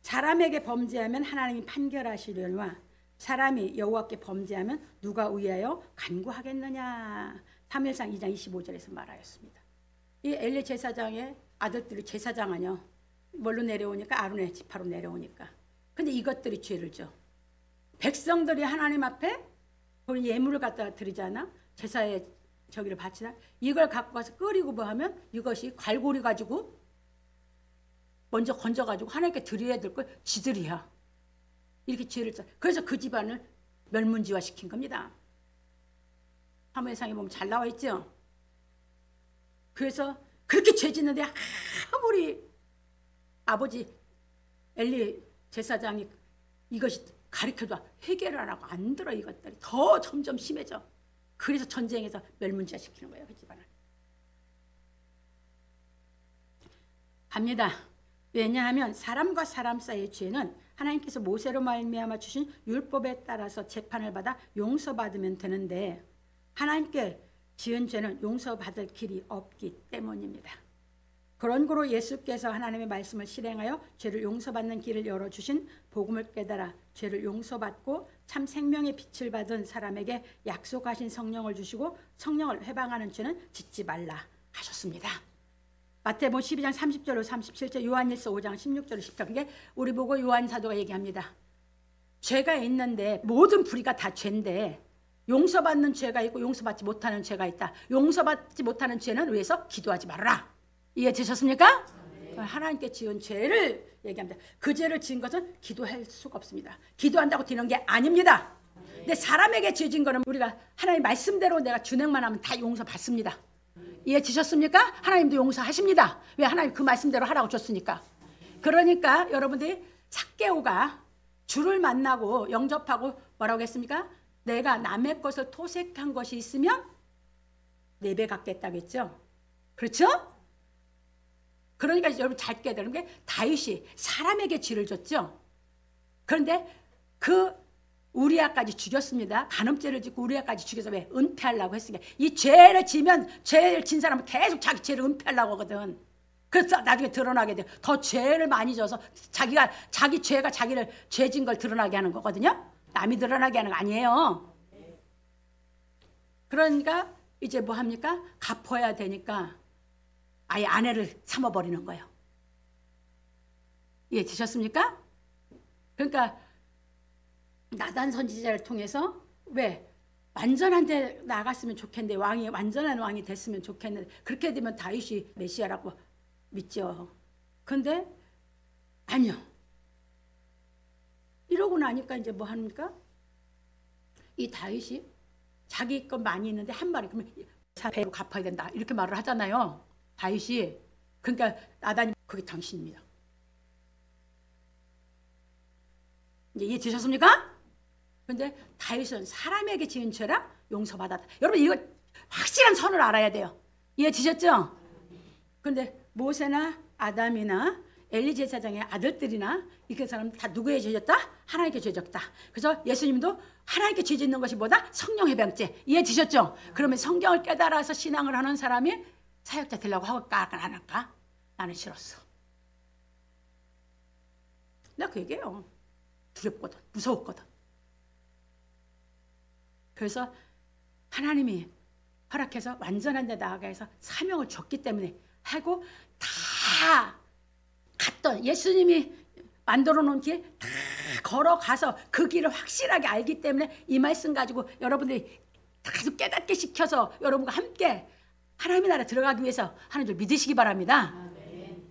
사람에게 범죄하면 하나님이 판결하시려니와 사람이 여호와께 범죄하면 누가 위하여 간구하겠느냐. 사무엘상 2장 25절에서 말하였습니다. 이 엘리 제사장의 아들들이 제사장 아니요. 뭘로 내려오니까 아론의 지파로 내려오니까. 근데 이것들이 죄를 져. 백성들이 하나님 앞에 예물을 갖다 드리잖아. 제사에 저기를 바치나. 이걸 갖고 가서 끓이고 뭐 하면 이것이 갈고리 가지고 먼저 건져가지고 하나님께 드려야 될 걸 지들이야. 이렇게 죄를 져. 그래서 그 집안을 멸문지화 시킨 겁니다. 사무엘상에 보면 잘 나와 있죠. 그래서 그렇게 죄 짓는데 아무리 아버지 엘리 제사장이 이것이 가르쳐도 해결을 안 하고 안 들어. 이것들이 더 점점 심해져. 그래서 전쟁에서 멸문지화 시키는 거예요. 그 집안을. 갑니다. 왜냐하면 사람과 사람 사이의 죄는 하나님께서 모세로 말미암아 주신 율법에 따라서 재판을 받아 용서받으면 되는데 하나님께 지은 죄는 용서받을 길이 없기 때문입니다. 그런 고로 예수께서 하나님의 말씀을 실행하여 죄를 용서받는 길을 열어주신 복음을 깨달아 죄를 용서받고 참 생명의 빛을 받은 사람에게 약속하신 성령을 주시고 성령을 회방하는 죄는 짓지 말라 하셨습니다. 마태복음 12장 30절로 37절, 요한일서 5장 16절로 14절. 그게 우리 보고 요한 사도가 얘기합니다. 죄가 있는데 모든 불의가 다 죄인데 용서받는 죄가 있고 용서받지 못하는 죄가 있다. 용서받지 못하는 죄는 위해서 기도하지 말아라. 이해되셨습니까? 네. 하나님께 지은 죄를 얘기합니다. 그 죄를 지은 것은 기도할 수가 없습니다. 기도한다고 되는 게 아닙니다. 근데 사람에게 죄진 거는 우리가 하나님 말씀대로 내가 준행만 하면 다 용서받습니다. 이해되셨습니까? 하나님도 용서하십니다. 왜? 하나님 그 말씀대로 하라고 줬으니까. 그러니까 여러분들이 삭개오가 주를 만나고 영접하고 뭐라고 했습니까? 내가 남의 것을 토색한 것이 있으면 4배 갚겠다고 했죠. 그렇죠? 그러니까 여러분 잘 깨달은 게 다윗이 사람에게 죄를 졌죠. 그런데 그 우리아까지 죽였습니다. 간음죄를 짓고 우리아까지 죽여서 왜? 은폐하려고 했으니까. 이 죄를 지면 죄를 진 사람은 계속 자기 죄를 은폐하려고 하거든. 그래서 나중에 드러나게 돼. 더 죄를 많이 져서 자기 죄가 자기를 죄진 걸 드러나게 하는 거거든요. 남이 드러나게 하는 거 아니에요. 그러니까 이제 뭐 합니까? 갚아야 되니까 아예 아내를 삼아버리는 거예요. 이해되셨습니까? 그러니까 나단 선지자를 통해서 왜? 완전한 데 나갔으면 좋겠는데 완전한 왕이 됐으면 좋겠는데 그렇게 되면 다윗이 메시아라고 믿죠. 근데 아니요. 이러고 나니까 이제 뭐 합니까? 이 다윗이 자기 것 많이 있는데 한 마리 그러면 4배로 갚아야 된다 이렇게 말을 하잖아요. 다윗이. 그러니까 나단이 그게 당신입니다. 이제 이해되셨습니까? 그런데 다윗은 사람에게 지은 죄라 용서받았다. 여러분 이거 확실한 선을 알아야 돼요. 이해되셨죠? 그런데 모세나 아담이나 엘리 제사장의 아들들이나 이렇게 사람들 다 누구에 죄졌다? 하나님께 죄졌다. 그래서 예수님도 하나님께 죄 짓는 것이 뭐다? 성령 해방죄. 이해되셨죠? 그러면 성경을 깨달아서 신앙을 하는 사람이 사역자 되려고 할까 안 할까? 나는 싫었어. 나 그 얘기예요. 두렵거든. 무서웠거든. 그래서 하나님이 허락해서 완전한 데 나아가 해서 사명을 줬기 때문에 하고 다 갔던 예수님이 만들어 놓은 길 다 걸어가서 그 길을 확실하게 알기 때문에 이 말씀 가지고 여러분들이 계속 깨닫게 시켜서 여러분과 함께 하나님의 나라에 들어가기 위해서 하는 줄 믿으시기 바랍니다. 아멘.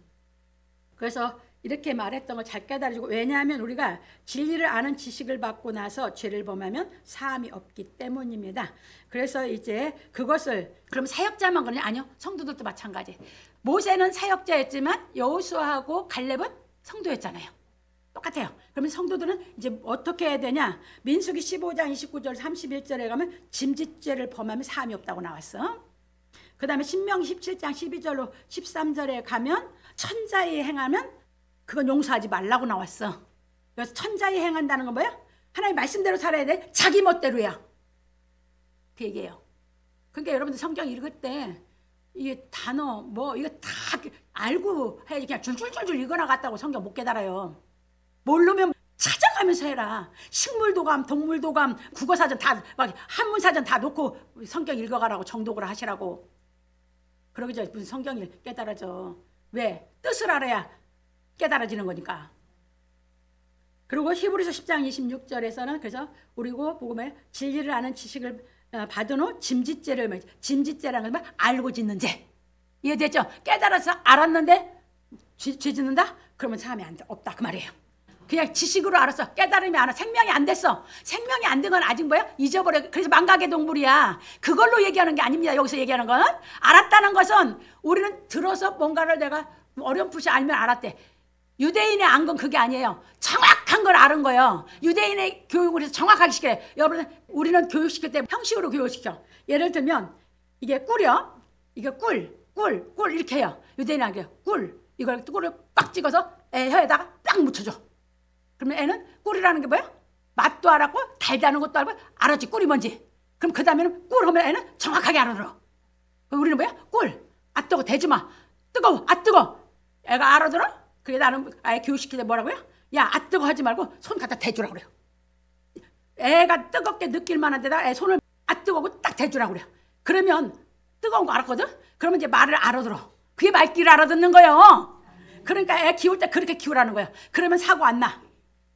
그래서 이렇게 말했던 걸 잘 깨달아주고 왜냐하면 우리가 진리를 아는 지식을 받고 나서 죄를 범하면 사함이 없기 때문입니다. 그래서 이제 그것을 그럼 사역자만 그러냐? 아니요. 성도들도 마찬가지. 모세는 사역자였지만 여호수아하고 갈렙은 성도였잖아요. 똑같아요. 그러면 성도들은 이제 어떻게 해야 되냐? 민수기 15장 29절 31절에 가면 짐짓죄를 범하면 사함이 없다고 나왔어. 그 다음에 신명기 17장 12절로 13절에 가면 천자에 행하면 그건 용서하지 말라고 나왔어. 그래서 천자에 행한다는 건 뭐야? 하나님 말씀대로 살아야 돼. 자기 멋대로야. 그 얘기예요. 그러니까 여러분들 성경 읽을 때 이게 단어 뭐 이거 다 알고 해야지 그냥 줄줄줄줄 읽어나갔다고 성경 못 깨달아요. 모르면 찾아가면서 해라. 식물도감, 동물도감, 국어사전 다, 막 한문사전 다 놓고 성경 읽어가라고 정독을 하시라고. 그러기 전에 무슨 성경이 깨달아져. 왜? 뜻을 알아야 깨달아지는 거니까. 그리고 히브리서 10장 26절에서는 그래서 우리고 복음에 진리를 아는 지식을 받은 후 짐짓죄를, 짐짓죄라는 건 알고 짓는 죄. 이해됐죠? 깨달아서 알았는데 죄 짓는다? 그러면 사람이 없다 그 말이에요. 그냥 지식으로 알았어. 깨달음이 안 와. 생명이 안 됐어. 생명이 안 된 건 아직 뭐야? 잊어버려. 그래서 망각의 동물이야. 그걸로 얘기하는 게 아닙니다. 여기서 얘기하는 건 알았다는 것은 우리는 들어서 뭔가를 내가 어렴풋이 알면 알았대. 유대인의 안 건 그게 아니에요. 정확한 걸 아는 거예요. 유대인의 교육을 해서 정확하게 시켜요. 여러분, 우리는 교육시킬 때 형식으로 교육시켜. 예를 들면 이게 꿀이요. 이게 꿀 이렇게 해요. 유대인은 안 그래요. 이걸 꿀을 빡 찍어서 애 혀에다가 딱 묻혀줘. 그러면 애는 꿀이라는 게 뭐야? 맛도 알았고 달다는 것도 알고 알았지. 꿀이 뭔지. 그럼 그 다음에는 꿀 하면 애는 정확하게 알아들어. 우리는 뭐야? 꿀. 아 뜨거 대지 마. 뜨거워. 아 뜨거. 애가 알아들어? 그래 나는 아예 교육시킬 때 뭐라고요? 야, 아 뜨거 하지 말고 손 갖다 대주라고 그래요. 애가 뜨겁게 느낄 만한 데다 애 손을 아 뜨거고 딱 대주라고 그래요. 그러면 뜨거운 거 알았거든? 그러면 이제 말을 알아들어. 그게 말귀를 알아듣는 거예요. 그러니까 애 키울 때 그렇게 키우라는 거예요. 그러면 사고 안 나.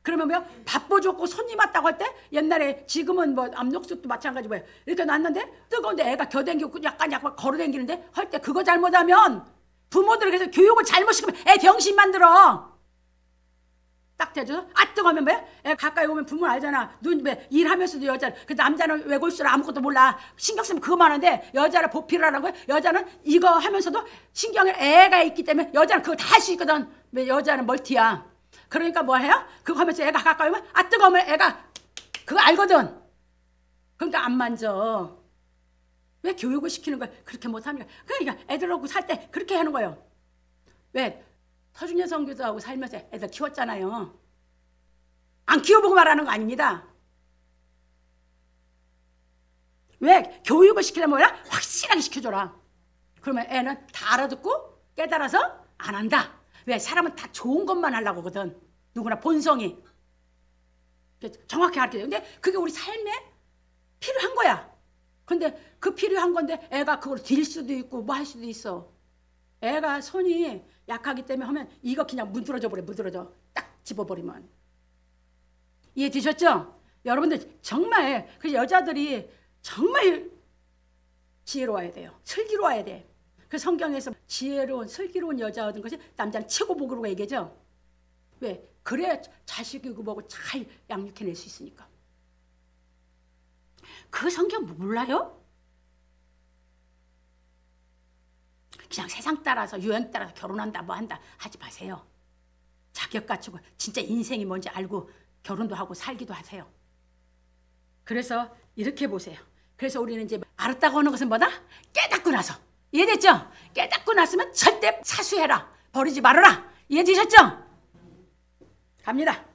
그러면 뭐요? 바빠줬고 손님 왔다고 할 때 옛날에 지금은 뭐 압력솥도 마찬가지 뭐예요. 이렇게 놨는데 뜨거운데 애가 겨댕기고 약간 걸어댕기는데 할 때 그거 잘못하면 부모들이 그래서 교육을 잘못 시키면 애 병신 만들어. 딱 대줘서 아 뜨거우면 뭐야? 애 가까이 오면 부모는 알잖아. 눈 일하면서도 여자 그 남자는 외골수라 아무것도 몰라. 신경 쓰면 그거만 하는데 여자를 보필하라는 거야. 여자는 이거 하면서도 신경에 애가 있기 때문에 여자는 그거 다 할 수 있거든. 왜 여자는 멀티야. 그러니까 뭐 해요? 그거 하면서 애가 가까이 오면 아 뜨거우면 애가 그거 알거든. 그러니까 안 만져. 왜 교육을 시키는 거야? 그렇게 못합니까? 그러니까 애들하고 살 때 그렇게 하는 거예요. 왜? 서준여 선교사하고 살면서 애들 키웠잖아요. 안 키워보고 말하는 거 아닙니다. 왜? 교육을 시키려면 뭐야? 확실하게 시켜줘라. 그러면 애는 다 알아듣고 깨달아서 안 한다. 왜? 사람은 다 좋은 것만 하려고 하거든. 누구나 본성이. 정확히 가르쳐요. 근데 그게 우리 삶에 필요한 거야. 근데 그 필요한 건데 애가 그걸 딜 수도 있고 뭐 할 수도 있어. 애가 손이 약하기 때문에 하면 이거 그냥 문드러져 버려. 문드러져. 딱 집어버리면. 이해되셨죠? 여러분들 정말 그 여자들이 정말 지혜로워야 돼요. 슬기로워야 돼. 그 성경에서 지혜로운 슬기로운 여자 얻은 것이 남자는 최고복으로 얘기하죠. 왜? 그래야 자식이고 뭐고 잘 양육해낼 수 있으니까. 그 성경 몰라요? 그냥 세상 따라서 유행 따라서 결혼한다 뭐 한다 하지 마세요. 자격 갖추고 진짜 인생이 뭔지 알고 결혼도 하고 살기도 하세요. 그래서 이렇게 보세요. 그래서 우리는 이제 알았다고 하는 것은 뭐다? 깨닫고 나서. 이해됐죠? 깨닫고 났으면 절대 사수해라. 버리지 말아라. 이해되셨죠? 갑니다.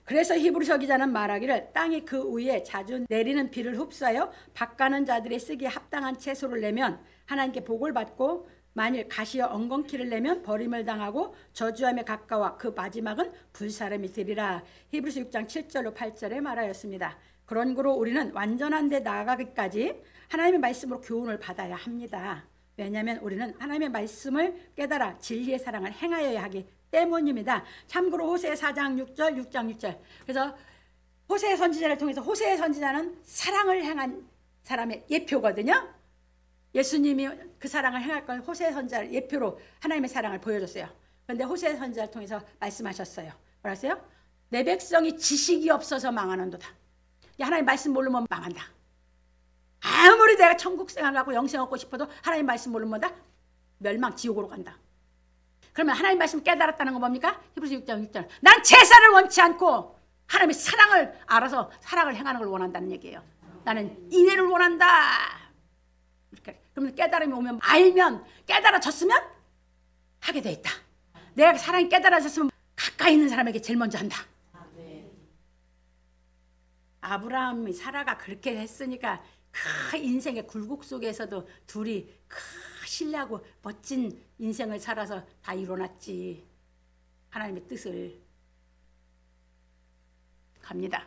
그래서 히브리서 기자는 말하기를 땅이 그 위에 자주 내리는 비를 흡수하여 밭가는 자들의 쓰기에 합당한 채소를 내면 하나님께 복을 받고 만일 가시어 엉겅퀴를 내면 버림을 당하고 저주함에 가까워 그 마지막은 불사름이 되리라. 히브리서 6장 7절로 8절에 말하였습니다. 그런 거로 우리는 완전한 데 나아가기까지 하나님의 말씀으로 교훈을 받아야 합니다. 왜냐하면 우리는 하나님의 말씀을 깨달아 진리의 사랑을 행하여야 하기 때문입니다. 참고로 호세 4장 6절 6장 6절. 그래서 호세 선지자를 통해서 호세 선지자는 사랑을 행한 사람의 예표거든요. 예수님이 그 사랑을 행할 건 호세 선지자를 예표로 하나님의 사랑을 보여줬어요. 그런데 호세 선지자를 통해서 말씀하셨어요. 뭐라세요? 내 백성이 지식이 없어서 망하는도다. 하나님 말씀 모르면 망한다. 아무리 내가 천국 생활하고 영생 얻고 싶어도 하나님 말씀 모르면 뭐다? 멸망 지옥으로 간다. 그러면 하나님 말씀 깨달았다는 건 뭡니까? 히브리서 6장 6절. 난 제사를 원치 않고 하나님의 사랑을 알아서 사랑을 행하는 걸 원한다는 얘기예요. 나는 인애를 원한다. 이렇게. 그러면 깨달음이 오면 알면 깨달아졌으면 하게 돼 있다. 내가 사랑이 깨달아졌으면 가까이 있는 사람에게 제일 먼저 한다. 아브라함이 사라가 그렇게 했으니까 그 인생의 굴곡 속에서도 둘이 신뢰하고 멋진 인생을 살아서 다 이뤄놨지. 하나님의 뜻을. 갑니다.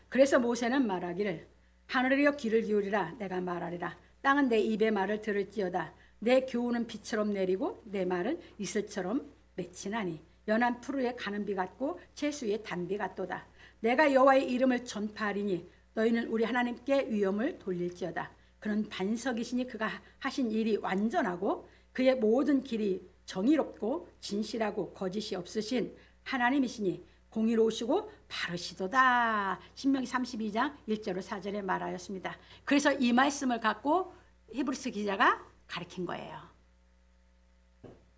그래서 모세는 말하기를 하늘이여 귀를 기울이라 내가 말하리라. 땅은 내 입의 말을 들을지어다. 내 교훈은 비처럼 내리고 내 말은 이슬처럼 맺히나니 연한 푸르에 가는 비 같고 채수의 단비 같도다. 내가 여호와의 이름을 전파하리니 너희는 우리 하나님께 위엄을 돌릴지어다. 그는 반석이시니 그가 하신 일이 완전하고 그의 모든 길이 정의롭고 진실하고 거짓이 없으신 하나님이시니 공의로우시고 바르시도다. 신명기 32장 1절로 4절에 말하였습니다. 그래서 이 말씀을 갖고 히브리서 기자가 가르친 거예요.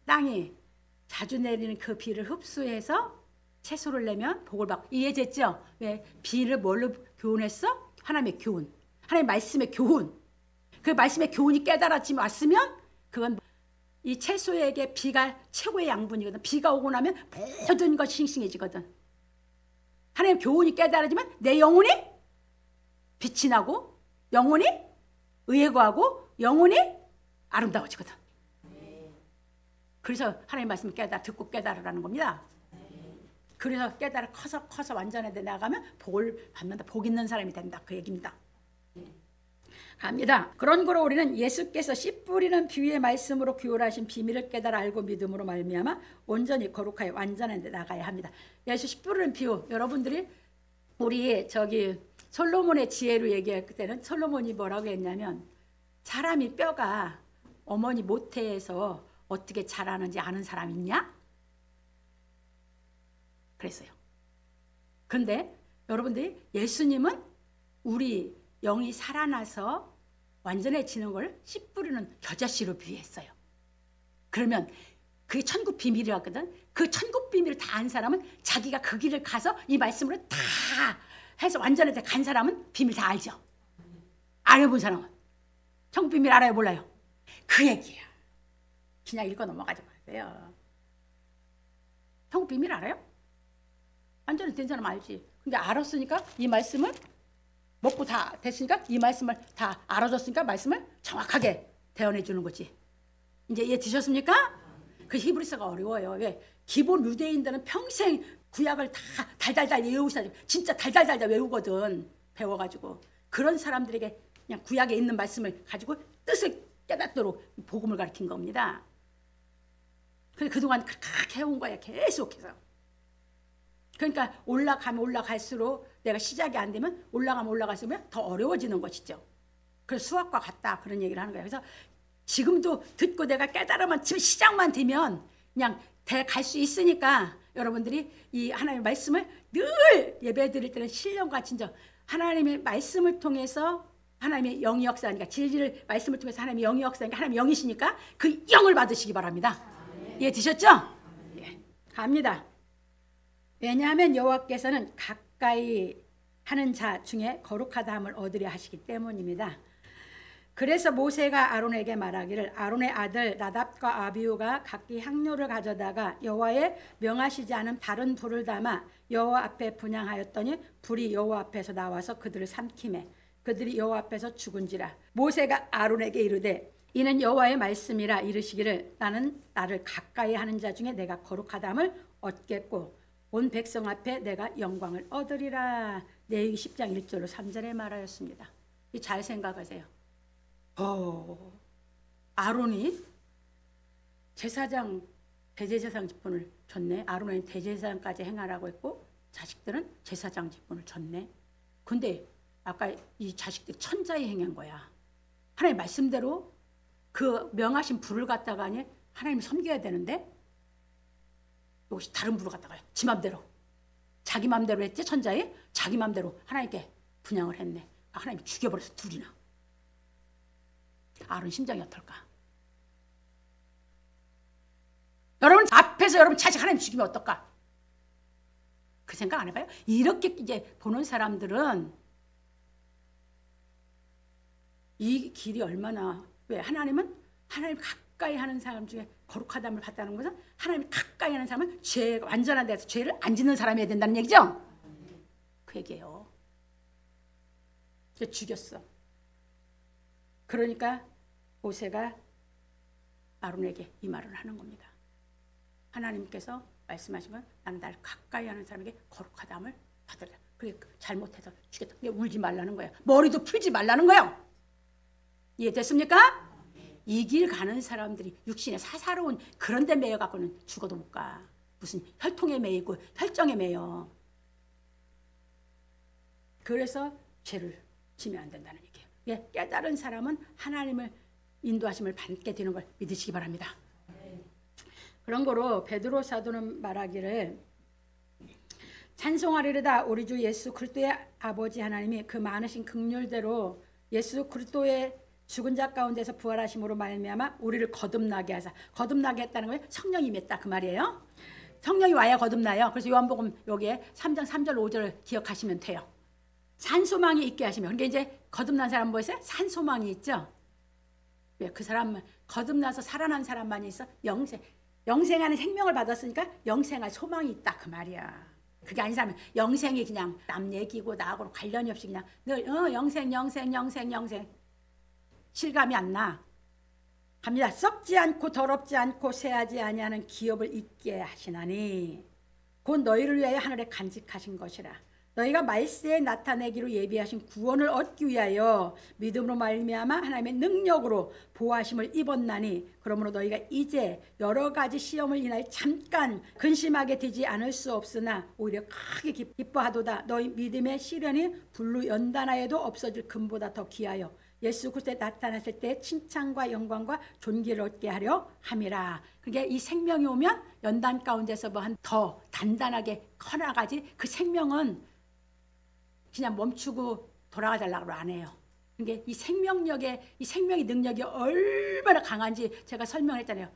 땅이 자주 내리는 그 비를 흡수해서 채소를 내면 복을 받고. 이해됐죠? 왜 비를 뭘로 교훈했어? 하나님의 교훈, 하나님의 말씀의 교훈. 그 말씀의 교훈이 깨달아지면 왔으면 그건 이 채소에게 비가 최고의 양분이거든. 비가 오고 나면 모든 것이 싱싱해지거든. 하나님의 교훈이 깨달아지면 내 영혼이 빛이 나고 영혼이 의에 거하고 영혼이 아름다워지거든. 그래서 하나님의 말씀을 듣고 깨달으라는 겁니다. 그래서 깨달아 커서 완전해 나가면 복을 받는다. 복 있는 사람이 된다. 그 얘기입니다. 갑니다. 그런 거로 우리는 예수께서 씨 뿌리는 비유의 말씀으로 교훈하신 비밀을 깨달아 알고 믿음으로 말미암아 온전히 거룩하여 완전한 데 나가야 합니다. 예수 씨 뿌리는 비유, 여러분들이 우리 솔로몬의 지혜로 얘기할 때는 솔로몬이 뭐라고 했냐면 사람이 뼈가 어머니 모태에서 어떻게 자라는지 아는 사람 있냐? 그랬어요. 그런데 여러분들이 예수님은 우리 영이 살아나서 완전해지는 걸 씨 뿌리는 겨자씨로 비유했어요. 그러면 그게 천국 비밀이었거든. 그 천국 비밀을 다 안 사람은 자기가 그 길을 가서 이 말씀으로 다 해서 완전해 간 사람은 비밀 다 알죠. 안 해본 사람은 천국 비밀 알아요 몰라요? 그 얘기야. 그냥 읽어 넘어가지 마세요. 천국 비밀 알아요? 완전히 된 사람 알지. 근데 알았으니까 이 말씀을 먹고 다 됐으니까 이 말씀을 다 알아줬으니까 말씀을 정확하게 대언해 주는 거지. 이제 이해 드셨습니까? 그 히브리서가 어려워요. 왜? 기본 유대인들은 평생 구약을 다 달달달 외우시다. 진짜 달달달 외우거든. 배워가지고. 그런 사람들에게 그냥 구약에 있는 말씀을 가지고 뜻을 깨닫도록 복음을 가르친 겁니다. 그래서 그동안 그렇게 해온 거야. 계속해서. 그러니까 올라가면 올라갈수록 내가 시작이 안 되면 올라가면 올라갈수록 더 어려워지는 것이죠. 그래서 수학과 같다 그런 얘기를 하는 거예요. 그래서 지금도 듣고 내가 깨달으면 지금 시작만 되면 그냥 갈 수 있으니까 여러분들이 이 하나님의 말씀을 늘 예배 드릴 때는 신령과 진정 하나님의 말씀을 통해서 하나님의 영이 역사하니까 진리를 말씀을 통해서 하나님의 영이 역사하니까 하나님의 영이시니까 그 영을 받으시기 바랍니다. 이해 드셨죠? 예. 갑니다. 왜냐하면 여호와께서는 가까이 하는 자 중에 거룩하다함을 얻으려 하시기 때문입니다. 그래서 모세가 아론에게 말하기를 아론의 아들 나답과 아비후가 각기 향료를 가져다가 여호와의 명하시지 않은 다른 불을 담아 여호와 앞에 분향하였더니 불이 여호와 앞에서 나와서 그들을 삼키매 그들이 여호와 앞에서 죽은지라. 모세가 아론에게 이르되 이는 여호와의 말씀이라 이르시기를 나는 나를 가까이 하는 자 중에 내가 거룩하다함을 얻겠고 온 백성 앞에 내가 영광을 얻으리라. 레위기 10장 1절로 3절에 말하였습니다. 잘 생각하세요. 아론이 제사장 대제사장 직분을 줬네. 아론은 대제사장까지 행하라고 했고 자식들은 제사장 직분을 줬네. 근데 아까 이 자식들 천자에 행한 거야. 하나님 말씀대로 그 명하신 불을 갖다가 아니 하나님 섬겨야 되는데 이것이 다른 불을 갖다가 지 맘대로 자기 맘대로 했지. 천자에 자기 맘대로 하나님께 분향을 했네. 하나님이 죽여버려서 둘이나. 아론 심장이 어떨까? 여러분 앞에서 여러분 자식 하나님 죽이면 어떨까? 그 생각 안 해봐요? 이렇게 이제 보는 사람들은 이 길이 얼마나 왜 하나님은 하나님 가까이 하는 사람 중에 거룩하다함을 받다는 것은 하나님 가까이 하는 사람은 죄 완전한 데서 죄를 안 짓는 사람이어야 된다는 얘기죠. 그 얘기예요. 죽였어. 그러니까 모세가 아론에게 이 말을 하는 겁니다. 하나님께서 말씀하시면 나는 날 가까이 하는 사람에게 거룩하다함을 받으리라. 그게 잘못해서 죽겠다. 그게 울지 말라는 거예요. 머리도 풀지 말라는 거예요. 이해됐습니까? 이 길 가는 사람들이 육신에 사사로운 그런 데 매여 갖고는 죽어도 못 가. 무슨 혈통에 매이고 혈정에 매여. 그래서 죄를 지면 안 된다는 얘기예요. 예, 깨달은 사람은 하나님을 인도하심을 받게 되는 걸 믿으시기 바랍니다. 그런 거로 베드로 사도는 말하기를 찬송하리로다 우리 주 예수 그리스도의 아버지 하나님이 그 많으신 긍휼대로 예수 그리스도의 죽은 자 가운데서 부활하심으로 말미암아 우리를 거듭나게 하사. 거듭나게 했다는 거예요. 성령이 임했다 그 말이에요. 성령이 와야 거듭나요. 그래서 요한복음 여기에 3장 3절 5절을 기억하시면 돼요. 산소망이 있게 하시면. 그러니까 이제 거듭난 사람 뭐였어요? 산소망이 있죠. 왜? 그 사람은 거듭나서 살아난 사람만이 있어. 영생하는 생명을 받았으니까 영생할 소망이 있다 그 말이야. 그게 아닌 사람은 영생이 그냥 남 얘기고 나하고 관련이 없이 그냥 늘 영생 실감이 안 나. 갑니다. 썩지 않고 더럽지 않고 쇠하지 아니하는 기업을 잊게 하시나니 곧 너희를 위하여 하늘에 간직하신 것이라. 너희가 말세에 나타내기로 예비하신 구원을 얻기 위하여 믿음으로 말미암아 하나님의 능력으로 보호하심을 입었나니 그러므로 너희가 이제 여러 가지 시험을 인하여 잠깐 근심하게 되지 않을 수 없으나 오히려 크게 기뻐하도다. 너희 믿음의 시련이 불로 연단하여도 없어질 금보다 더 귀하여 예수 그리스도에 나타나실 때 칭찬과 영광과 존귀를 얻게 하려 함이라. 그게 이 생명이 오면 연단 가운데서 뭐 한 더 단단하게 커나가지. 그 생명은 그냥 멈추고 돌아가달라고 안 해요. 그게 이 생명력의 이 생명의 능력이 얼마나 강한지 제가 설명했잖아요.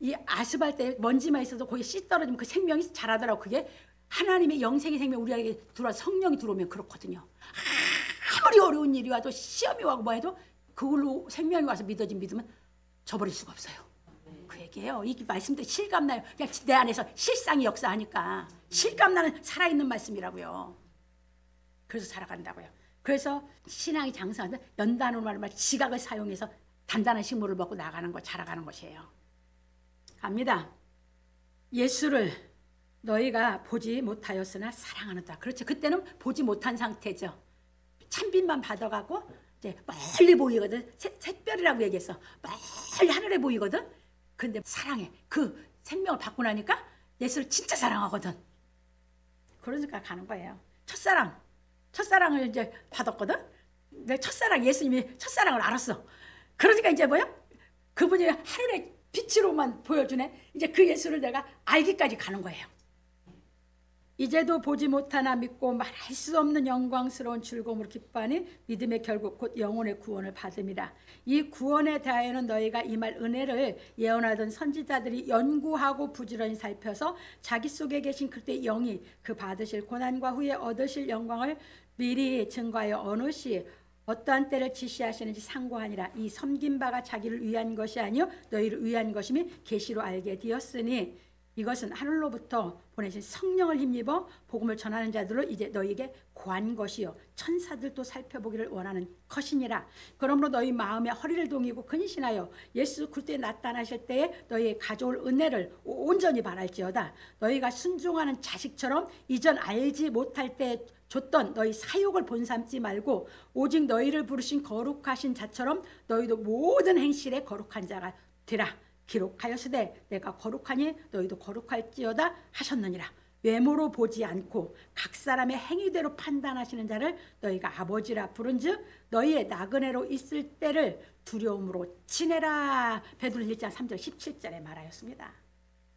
이 아스팔트에 먼지만 있어도 거기 씨 떨어지면 그 생명이 자라더라고. 그게 하나님의 영생의 생명 우리에게 들어와 성령이 들어오면 그렇거든요. 아무리 어려운 일이 와도 시험이 와고 뭐 해도 그걸로 생명이 와서 믿어진 믿음은 저버릴 수가 없어요. 그 얘기예요. 이 말씀도 실감나요. 그냥 내 안에서 실상이 역사하니까 실감나는 살아있는 말씀이라고요. 그래서 살아간다고요. 그래서 신앙이 장성한데 연단으로 말하면 지각을 사용해서 단단한 식물을 먹고 나가는 것, 자라가는 것이에요. 갑니다. 예수를 너희가 보지 못하였으나 사랑하는다. 그렇죠. 그때는 보지 못한 상태죠. 찬빛만 받아가고 이제 멀리 보이거든. 샛별이라고 얘기했어. 멀리 하늘에 보이거든. 근데 사랑해. 그 생명을 받고 나니까 예수를 진짜 사랑하거든. 그러니까 가는 거예요. 첫사랑을 이제 받았거든. 내 첫사랑 예수님이 첫사랑을 알았어. 그러니까 이제 뭐야? 그분이 하늘의 빛으로만 보여주네. 이제 그 예수를 내가 알기까지 가는 거예요. 이제도 보지 못하나 믿고 말할 수 없는 영광스러운 즐거움으로 기뻐하니 믿음의 결국 곧 영혼의 구원을 받음이라. 이 구원에 대하여는 너희가 이 말 은혜를 예언하던 선지자들이 연구하고 부지런히 살펴서 자기 속에 계신 그때의 영이 그 받으실 고난과 후에 얻으실 영광을 미리 증거하여 어느 시 어떠한 때를 지시하시는지 상고하니라. 이 섬긴 바가 자기를 위한 것이 아니요 너희를 위한 것임이 계시로 알게 되었으니 이것은 하늘로부터 보내신 성령을 힘입어 복음을 전하는 자들로 이제 너희에게 고한 것이요 천사들도 살펴보기를 원하는 것이니라. 그러므로 너희 마음에 허리를 동이고 근신하여 예수 그리스도에 나타나실 때에 너희의 가져올 은혜를 온전히 바랄지어다. 너희가 순종하는 자식처럼 이전 알지 못할 때 줬던 너희 사욕을 본삼지 말고 오직 너희를 부르신 거룩하신 자처럼 너희도 모든 행실에 거룩한 자가 되라. 기록하였으되 내가 거룩하니 너희도 거룩할지어다 하셨느니라. 외모로 보지 않고 각 사람의 행위대로 판단하시는 자를 너희가 아버지라 부른즉 너희의 나그네로 있을 때를 두려움으로 지내라. 베드로 1장 3절 17절에 말하였습니다.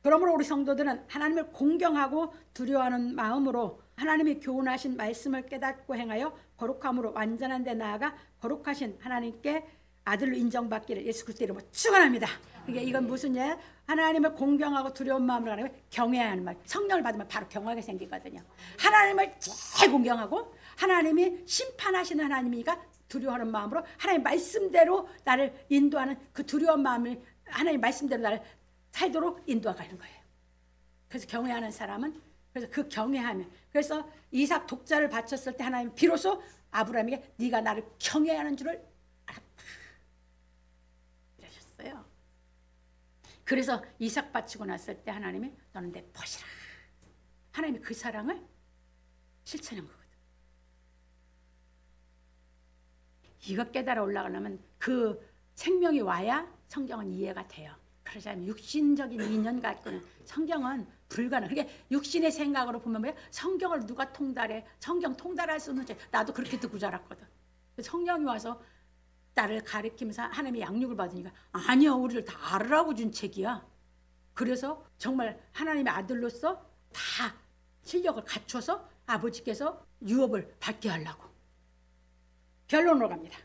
그러므로 우리 성도들은 하나님을 공경하고 두려워하는 마음으로 하나님이 교훈하신 말씀을 깨닫고 행하여 거룩함으로 완전한 데 나아가 거룩하신 하나님께 아들로 인정받기를 예수 그리스도 이름으로 축원합니다. 그러니까 이건 무슨 얘기야? 하나님을 공경하고 두려운 마음으로 하나님을 경외하는 말. 성령을 받으면 바로 경외하게 생기거든요. 하나님을 제일 공경하고 하나님이 심판하시는 하나님이니까 두려워하는 마음으로 하나님 말씀대로 나를 인도하는 그 두려운 마음을 하나님 말씀대로 나를 살도록 인도하는 거예요. 그래서 경외하는 사람은 그래서 그 경외하면 그래서 이삭 독자를 바쳤을 때 하나님 비로소 아브라함에게 네가 나를 경외하는 줄을 알았다 이러셨어요. 그래서 이삭 바치고 났을 때 하나님이 너는 내 벗이라. 하나님이 그 사랑을 실천한 거거든. 이거 깨달아 올라가려면 그 생명이 와야 성경은 이해가 돼요. 그러지 않으면 육신적인 인연 갖고는 성경은 불가능. 그러니까 육신의 생각으로 보면 뭐야? 성경을 누가 통달해? 성경 통달할 수 없는 책. 나도 그렇게 듣고 자랐거든. 성령이 와서 나를 가리키면서 하나님의 양육을 받으니까 아니야, 우리를 다 알으라고 준 책이야. 그래서 정말 하나님의 아들로서 다 실력을 갖춰서 아버지께서 유업을 받게 하려고. 결론으로 갑니다.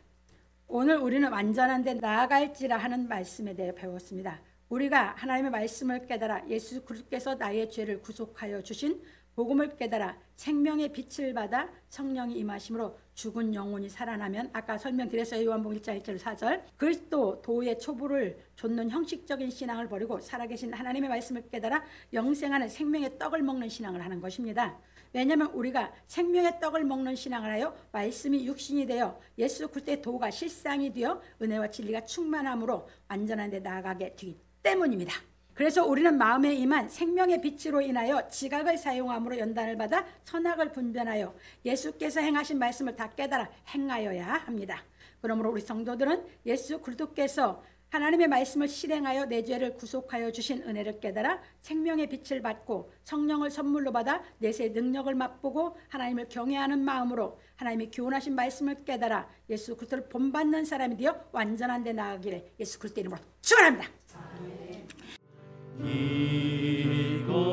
오늘 우리는 완전한 데 나아갈지라 하는 말씀에 대해 배웠습니다. 우리가 하나님의 말씀을 깨달아 예수 그리스도께서 나의 죄를 구속하여 주신 복음을 깨달아 생명의 빛을 받아 성령이 임하심으로 죽은 영혼이 살아나면, 아까 설명드렸어요. 요한복음 1장 1절 4절. 그리스도 도의 초부를 좇는 형식적인 신앙을 버리고 살아계신 하나님의 말씀을 깨달아 영생하는 생명의 떡을 먹는 신앙을 하는 것입니다. 왜냐하면 우리가 생명의 떡을 먹는 신앙을 하여 말씀이 육신이 되어 예수 그리스도의 도가 실상이 되어 은혜와 진리가 충만함으로 완전한 데 나아가게 되기 때문입니다. 그래서 우리는 마음에 임한 생명의 빛으로 인하여 지각을 사용함으로 연단을 받아 선악을 분별하여 예수께서 행하신 말씀을 다 깨달아 행하여야 합니다. 그러므로 우리 성도들은 예수 그리스도께서 하나님의 말씀을 실행하여 내 죄를 구속하여 주신 은혜를 깨달아 생명의 빛을 받고 성령을 선물로 받아 내세의 능력을 맛보고 하나님을 경외하는 마음으로 하나님의 교훈하신 말씀을 깨달아 예수 그리스도를 본받는 사람이 되어 완전한 데 나아가기를 예수 그리스도 이름으로 축원합니다.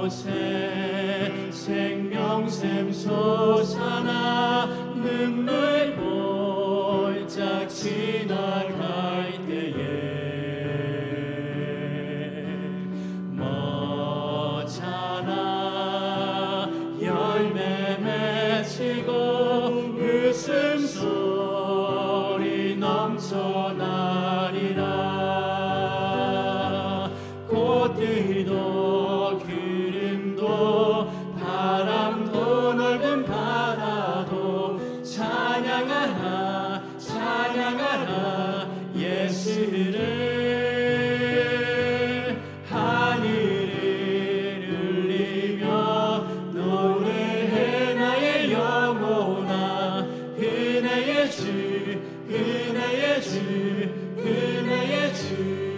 이곳에 생명샘 솟아나 눈물 볼짝 지나갈 때에 멋잖아 열매 맺히고 웃음소리 넘쳐나리라. 꽃들도 구름도 바람도 넓은 바다도 찬양하라 찬양하라 예수를. 하늘을 울리며 노래해 나의 영혼아. 은혜의 주 은혜의 주 은혜의 주